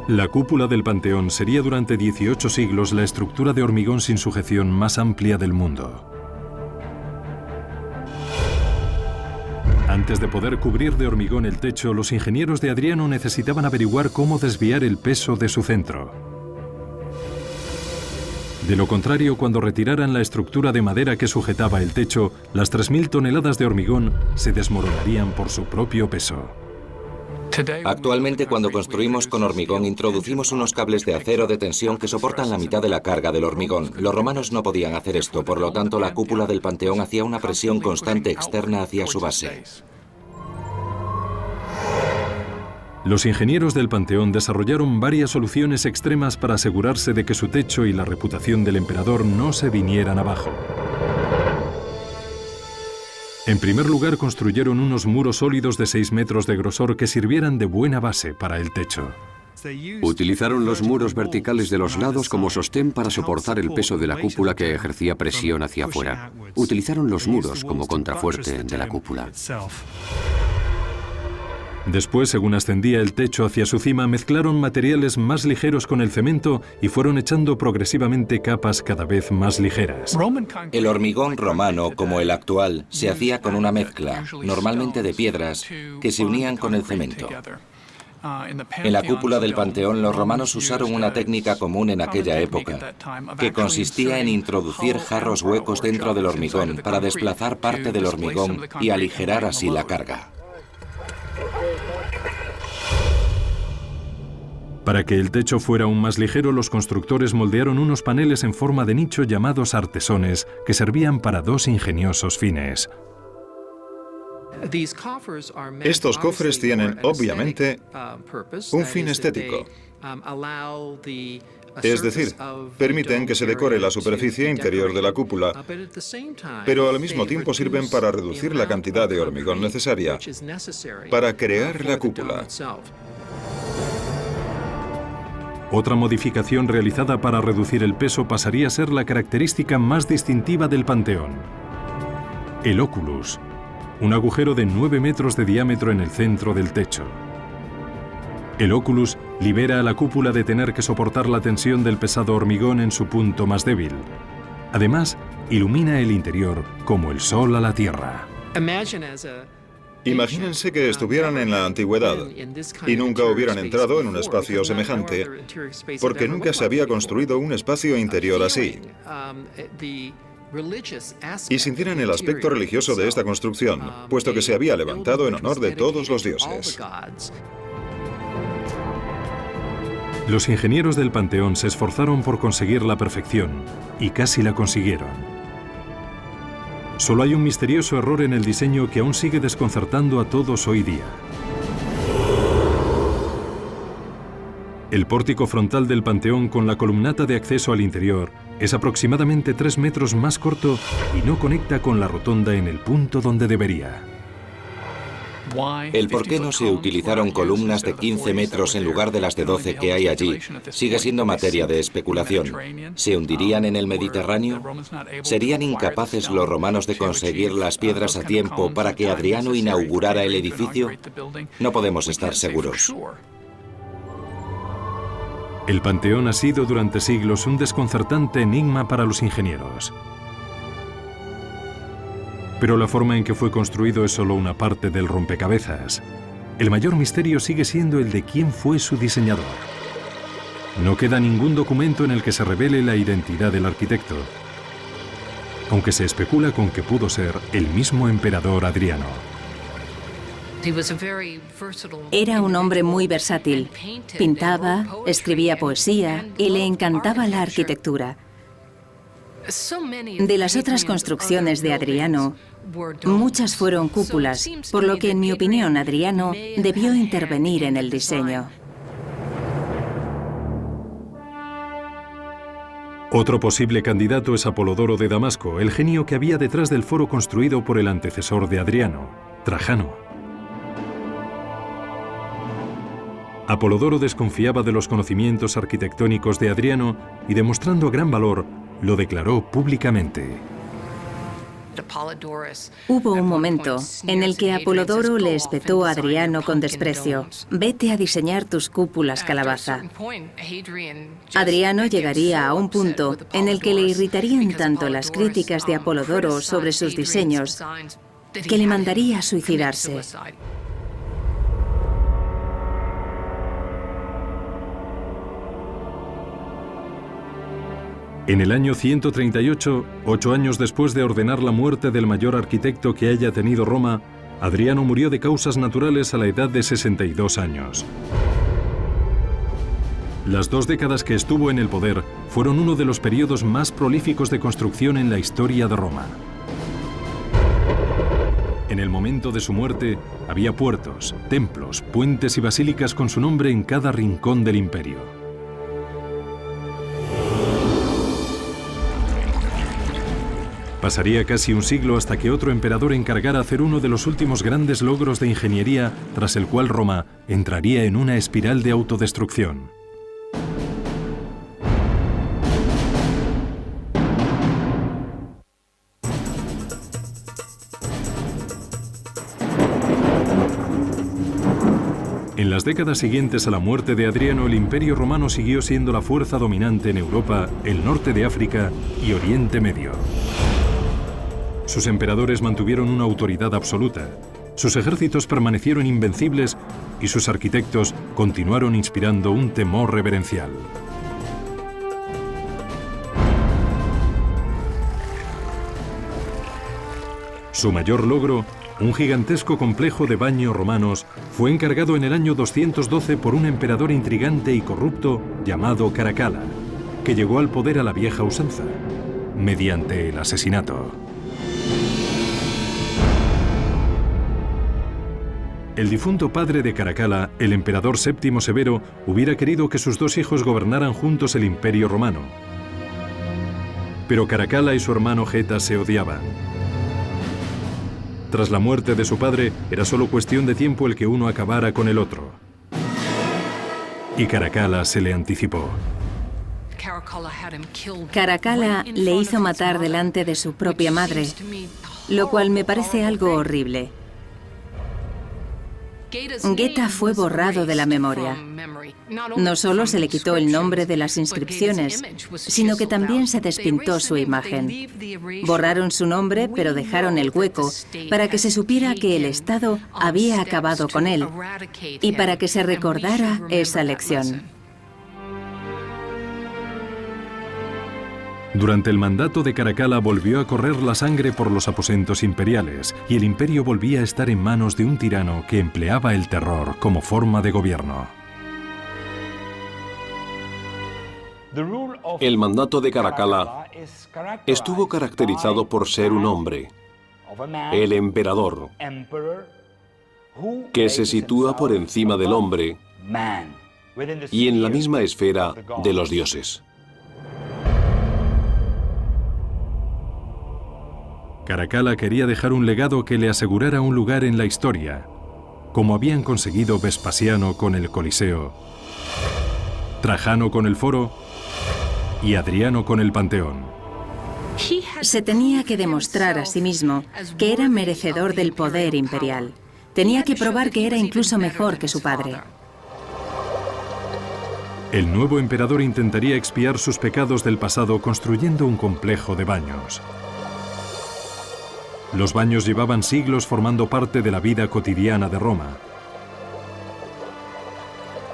La cúpula del Panteón sería durante 18 siglos la estructura de hormigón sin sujeción más amplia del mundo. Antes de poder cubrir de hormigón el techo, los ingenieros de Adriano necesitaban averiguar cómo desviar el peso de su centro. De lo contrario, cuando retiraran la estructura de madera que sujetaba el techo, las 3.000 toneladas de hormigón se desmoronarían por su propio peso. Actualmente, cuando construimos con hormigón, introducimos unos cables de acero de tensión que soportan la mitad de la carga del hormigón. Los romanos no podían hacer esto, por lo tanto, la cúpula del Panteón hacía una presión constante externa hacia su base. Los ingenieros del Panteón desarrollaron varias soluciones extremas para asegurarse de que su techo y la reputación del emperador no se vinieran abajo. En primer lugar, construyeron unos muros sólidos de 6 metros de grosor que sirvieran de buena base para el techo. Utilizaron los muros verticales de los lados como sostén para soportar el peso de la cúpula que ejercía presión hacia afuera. Utilizaron los muros como contrafuerte de la cúpula. Después, según ascendía el techo hacia su cima, mezclaron materiales más ligeros con el cemento y fueron echando progresivamente capas cada vez más ligeras. El hormigón romano, como el actual, se hacía con una mezcla, normalmente de piedras, que se unían con el cemento. En la cúpula del Panteón, los romanos usaron una técnica común en aquella época, que consistía en introducir jarros huecos dentro del hormigón para desplazar parte del hormigón y aligerar así la carga. Para que el techo fuera aún más ligero, los constructores moldearon unos paneles en forma de nicho llamados artesones, que servían para dos ingeniosos fines. Estos cofres tienen, obviamente, un fin estético. Es decir, permiten que se decore la superficie interior de la cúpula, pero al mismo tiempo sirven para reducir la cantidad de hormigón necesaria para crear la cúpula. Otra modificación realizada para reducir el peso pasaría a ser la característica más distintiva del Panteón: el oculus, un agujero de 9 metros de diámetro en el centro del techo. El oculus libera a la cúpula de tener que soportar la tensión del pesado hormigón en su punto más débil. Además, ilumina el interior como el sol a la tierra. Imagínense que estuvieran en la antigüedad y nunca hubieran entrado en un espacio semejante, porque nunca se había construido un espacio interior así, y sintieran el aspecto religioso de esta construcción, puesto que se había levantado en honor de todos los dioses. Los ingenieros del Panteón se esforzaron por conseguir la perfección, y casi la consiguieron. Solo hay un misterioso error en el diseño que aún sigue desconcertando a todos hoy día. El pórtico frontal del Panteón, con la columnata de acceso al interior, es aproximadamente 3 metros más corto y no conecta con la rotonda en el punto donde debería. El por qué no se utilizaron columnas de 15 metros en lugar de las de 12 que hay allí sigue siendo materia de especulación. ¿Se hundirían en el Mediterráneo? ¿Serían incapaces los romanos de conseguir las piedras a tiempo para que Adriano inaugurara el edificio? No podemos estar seguros. El Panteón ha sido durante siglos un desconcertante enigma para los ingenieros. Pero la forma en que fue construido es solo una parte del rompecabezas. El mayor misterio sigue siendo el de quién fue su diseñador. No queda ningún documento en el que se revele la identidad del arquitecto, aunque se especula con que pudo ser el mismo emperador Adriano. Era un hombre muy versátil. Pintaba, escribía poesía y le encantaba la arquitectura. De las otras construcciones de Adriano, muchas fueron cúpulas, por lo que en mi opinión Adriano debió intervenir en el diseño. Otro posible candidato es Apolodoro de Damasco, el genio que había detrás del foro construido por el antecesor de Adriano, Trajano. Apolodoro desconfiaba de los conocimientos arquitectónicos de Adriano y, demostrando gran valor, lo declaró públicamente. Hubo un momento en el que Apolodoro le espetó a Adriano con desprecio: «Vete a diseñar tus cúpulas, calabaza». Adriano llegaría a un punto en el que le irritarían tanto las críticas de Apolodoro sobre sus diseños que le mandaría a suicidarse. En el año 138, 8 años después de ordenar la muerte del mayor arquitecto que haya tenido Roma, Adriano murió de causas naturales a la edad de 62 años. Las 2 décadas que estuvo en el poder fueron uno de los periodos más prolíficos de construcción en la historia de Roma. En el momento de su muerte, había puertos, templos, puentes y basílicas con su nombre en cada rincón del imperio. Pasaría casi un siglo hasta que otro emperador encargara hacer uno de los últimos grandes logros de ingeniería, tras el cual Roma entraría en una espiral de autodestrucción. En las décadas siguientes a la muerte de Adriano, el Imperio Romano siguió siendo la fuerza dominante en Europa, el norte de África y Oriente Medio. Sus emperadores mantuvieron una autoridad absoluta, sus ejércitos permanecieron invencibles y sus arquitectos continuaron inspirando un temor reverencial. Su mayor logro, un gigantesco complejo de baños romanos, fue encargado en el año 212 por un emperador intrigante y corrupto llamado Caracalla, que llegó al poder a la vieja usanza, mediante el asesinato. El difunto padre de Caracalla, el emperador Séptimo Severo, hubiera querido que sus 2 hijos gobernaran juntos el Imperio Romano. Pero Caracalla y su hermano Geta se odiaban. Tras la muerte de su padre, era solo cuestión de tiempo el que uno acabara con el otro. Y Caracalla se le anticipó. Caracalla le hizo matar delante de su propia madre, lo cual me parece algo horrible. Geta fue borrado de la memoria. No solo se le quitó el nombre de las inscripciones, sino que también se despintó su imagen. Borraron su nombre, pero dejaron el hueco para que se supiera que el Estado había acabado con él y para que se recordara esa lección. Durante el mandato de Caracalla volvió a correr la sangre por los aposentos imperiales y el imperio volvía a estar en manos de un tirano que empleaba el terror como forma de gobierno. El mandato de Caracalla estuvo caracterizado por ser un hombre, el emperador, que se sitúa por encima del hombre y en la misma esfera de los dioses. Caracalla quería dejar un legado que le asegurara un lugar en la historia, como habían conseguido Vespasiano con el Coliseo, Trajano con el Foro y Adriano con el Panteón. Se tenía que demostrar a sí mismo que era merecedor del poder imperial. Tenía que probar que era incluso mejor que su padre. El nuevo emperador intentaría expiar sus pecados del pasado construyendo un complejo de baños. Los baños llevaban siglos formando parte de la vida cotidiana de Roma.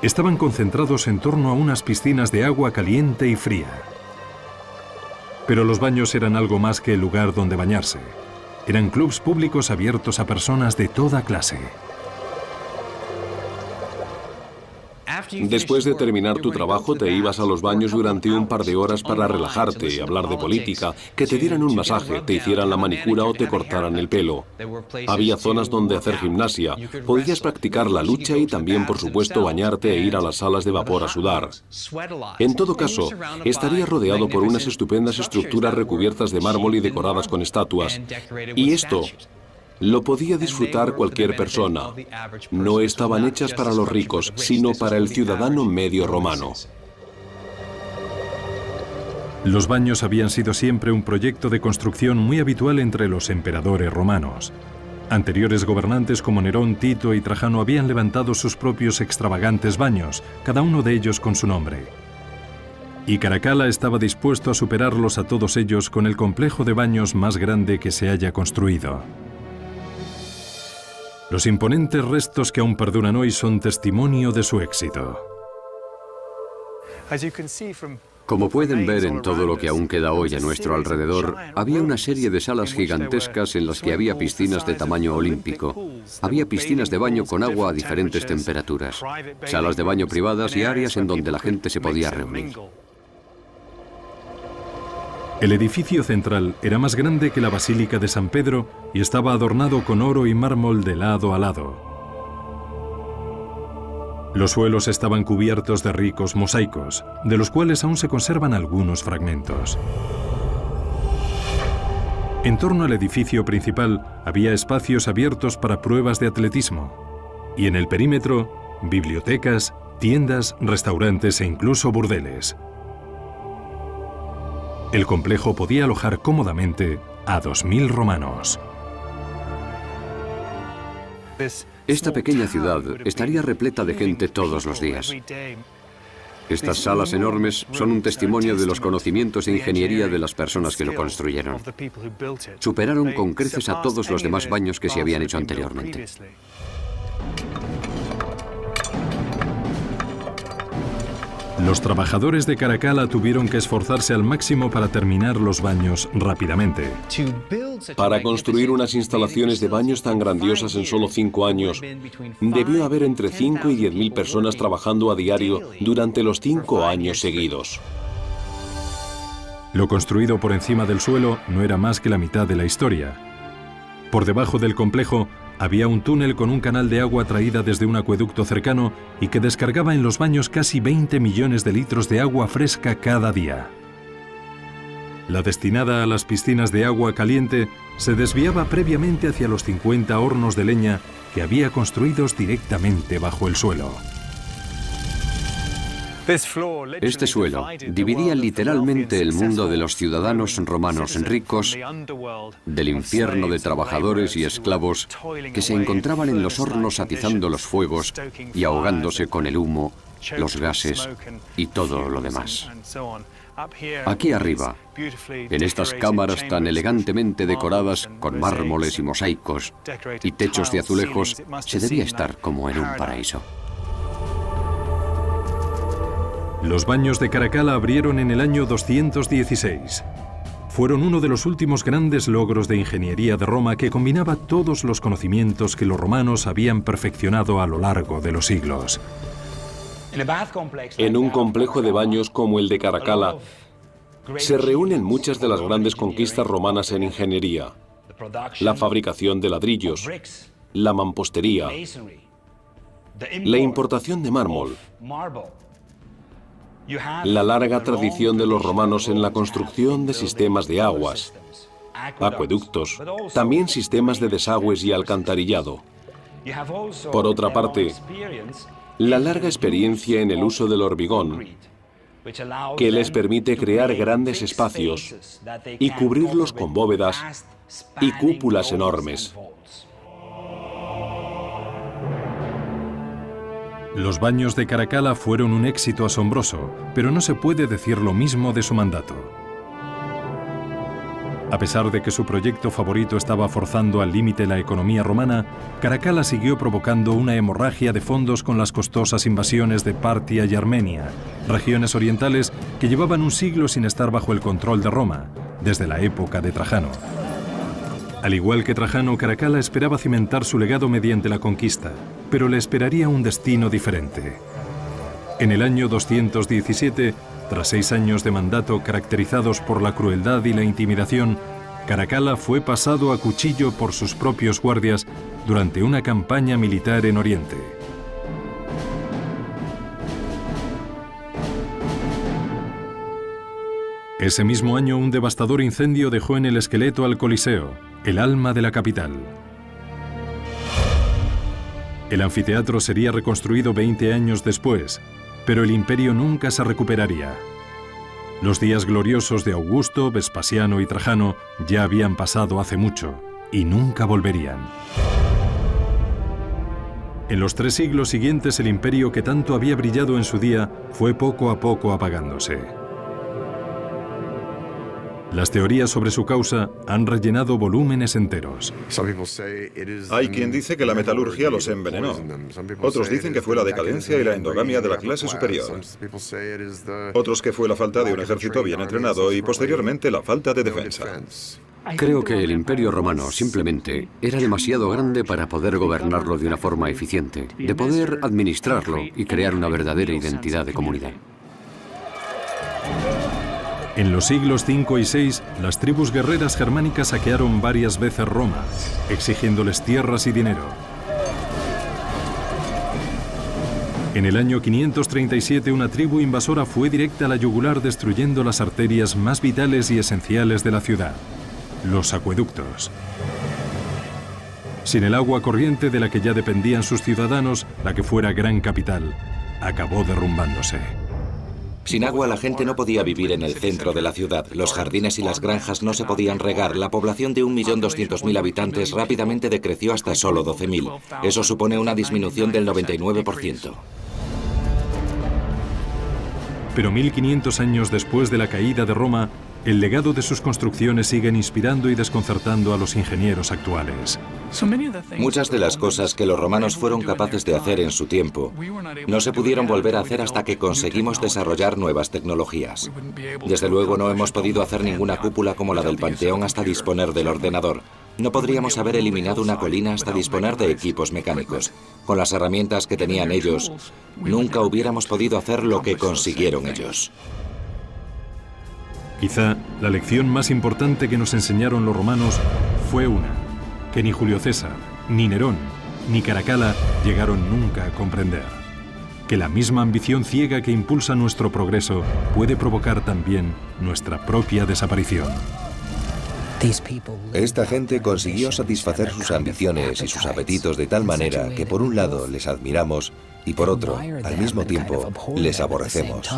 Estaban concentrados en torno a unas piscinas de agua caliente y fría. Pero los baños eran algo más que el lugar donde bañarse. Eran clubs públicos abiertos a personas de toda clase. Después de terminar tu trabajo te ibas a los baños durante un par de horas para relajarte, hablar de política, que te dieran un masaje, te hicieran la manicura o te cortaran el pelo. Había zonas donde hacer gimnasia, podías practicar la lucha y también, por supuesto, bañarte e ir a las salas de vapor a sudar. En todo caso, estarías rodeado por unas estupendas estructuras recubiertas de mármol y decoradas con estatuas. Y esto lo podía disfrutar cualquier persona. No estaban hechas para los ricos, sino para el ciudadano medio romano. Los baños habían sido siempre un proyecto de construcción muy habitual entre los emperadores romanos. Anteriores gobernantes como Nerón, Tito y Trajano habían levantado sus propios extravagantes baños, cada uno de ellos con su nombre. Y Caracalla estaba dispuesto a superarlos a todos ellos con el complejo de baños más grande que se haya construido. Los imponentes restos que aún perduran hoy son testimonio de su éxito. Como pueden ver en todo lo que aún queda hoy a nuestro alrededor, había una serie de salas gigantescas en las que había piscinas de tamaño olímpico. Había piscinas de baño con agua a diferentes temperaturas, salas de baño privadas y áreas en donde la gente se podía reunir. El edificio central era más grande que la Basílica de San Pedro y estaba adornado con oro y mármol de lado a lado. Los suelos estaban cubiertos de ricos mosaicos, de los cuales aún se conservan algunos fragmentos. En torno al edificio principal había espacios abiertos para pruebas de atletismo, y en el perímetro, bibliotecas, tiendas, restaurantes e incluso burdeles. El complejo podía alojar cómodamente a 2000 romanos. Esta pequeña ciudad estaría repleta de gente todos los días. Estas salas enormes son un testimonio de los conocimientos de ingeniería de las personas que lo construyeron. Superaron con creces a todos los demás baños que se habían hecho anteriormente. Los trabajadores de Caracalla tuvieron que esforzarse al máximo para terminar los baños rápidamente. Para construir unas instalaciones de baños tan grandiosas en solo 5 años, debió haber entre 5 y 10.000 personas trabajando a diario durante los 5 años seguidos. Lo construido por encima del suelo no era más que la mitad de la historia. Por debajo del complejo había un túnel con un canal de agua traída desde un acueducto cercano y que descargaba en los baños casi 20 millones de litros de agua fresca cada día. La destinada a las piscinas de agua caliente se desviaba previamente hacia los 50 hornos de leña que había construidos directamente bajo el suelo. Este suelo dividía literalmente el mundo de los ciudadanos romanos ricos del infierno de trabajadores y esclavos que se encontraban en los hornos atizando los fuegos y ahogándose con el humo, los gases y todo lo demás. Aquí arriba, en estas cámaras tan elegantemente decoradas con mármoles y mosaicos y techos de azulejos, se debía estar como en un paraíso. Los baños de Caracalla abrieron en el año 216. Fueron uno de los últimos grandes logros de ingeniería de Roma que combinaba todos los conocimientos que los romanos habían perfeccionado a lo largo de los siglos. En un complejo de baños como el de Caracalla, se reúnen muchas de las grandes conquistas romanas en ingeniería: la fabricación de ladrillos, la mampostería, la importación de mármol, la larga tradición de los romanos en la construcción de sistemas de aguas, acueductos, también sistemas de desagües y alcantarillado. Por otra parte, la larga experiencia en el uso del hormigón, que les permite crear grandes espacios y cubrirlos con bóvedas y cúpulas enormes. Los baños de Caracalla fueron un éxito asombroso, pero no se puede decir lo mismo de su mandato. A pesar de que su proyecto favorito estaba forzando al límite la economía romana, Caracalla siguió provocando una hemorragia de fondos con las costosas invasiones de Partia y Armenia, regiones orientales que llevaban un siglo sin estar bajo el control de Roma, desde la época de Trajano. Al igual que Trajano, Caracalla esperaba cimentar su legado mediante la conquista, pero le esperaría un destino diferente. En el año 217, tras 6 años de mandato caracterizados por la crueldad y la intimidación, Caracalla fue pasado a cuchillo por sus propios guardias durante una campaña militar en Oriente. Ese mismo año, un devastador incendio dejó en el esqueleto al Coliseo, el alma de la capital. El anfiteatro sería reconstruido 20 años después, pero el imperio nunca se recuperaría. Los días gloriosos de Augusto, Vespasiano y Trajano ya habían pasado hace mucho y nunca volverían. En los 3 siglos siguientes, el imperio que tanto había brillado en su día fue poco a poco apagándose. Las teorías sobre su causa han rellenado volúmenes enteros. Hay quien dice que la metalurgia los envenenó. Otros dicen que fue la decadencia y la endogamia de la clase superior. Otros que fue la falta de un ejército bien entrenado y posteriormente la falta de defensa. Creo que el Imperio Romano simplemente era demasiado grande para poder gobernarlo de una forma eficiente, de poder administrarlo y crear una verdadera identidad de comunidad. En los siglos V y VI, las tribus guerreras germánicas saquearon varias veces Roma, exigiéndoles tierras y dinero. En el año 537, una tribu invasora fue directa a la yugular, destruyendo las arterias más vitales y esenciales de la ciudad, los acueductos. Sin el agua corriente de la que ya dependían sus ciudadanos, la que fuera gran capital acabó derrumbándose. Sin agua la gente no podía vivir en el centro de la ciudad. Los jardines y las granjas no se podían regar. La población de 1.200.000 habitantes rápidamente decreció hasta solo 12.000. Eso supone una disminución del 99%. Pero 1500 años después de la caída de Roma, el legado de sus construcciones siguen inspirando y desconcertando a los ingenieros actuales. Muchas de las cosas que los romanos fueron capaces de hacer en su tiempo no se pudieron volver a hacer hasta que conseguimos desarrollar nuevas tecnologías. Desde luego no hemos podido hacer ninguna cúpula como la del Panteón hasta disponer del ordenador. No podríamos haber eliminado una colina hasta disponer de equipos mecánicos. Con las herramientas que tenían ellos, nunca hubiéramos podido hacer lo que consiguieron ellos. Quizá la lección más importante que nos enseñaron los romanos fue una, que ni Julio César, ni Nerón, ni Caracalla llegaron nunca a comprender. Que la misma ambición ciega que impulsa nuestro progreso puede provocar también nuestra propia desaparición. Esta gente consiguió satisfacer sus ambiciones y sus apetitos de tal manera que por un lado les admiramos y por otro, al mismo tiempo, les aborrecemos.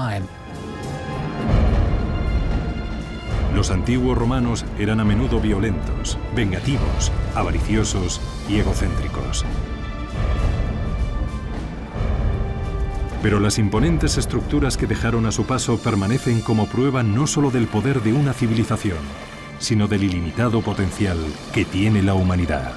Los antiguos romanos eran a menudo violentos, vengativos, avariciosos y egocéntricos. Pero las imponentes estructuras que dejaron a su paso permanecen como prueba no solo del poder de una civilización, sino del ilimitado potencial que tiene la humanidad.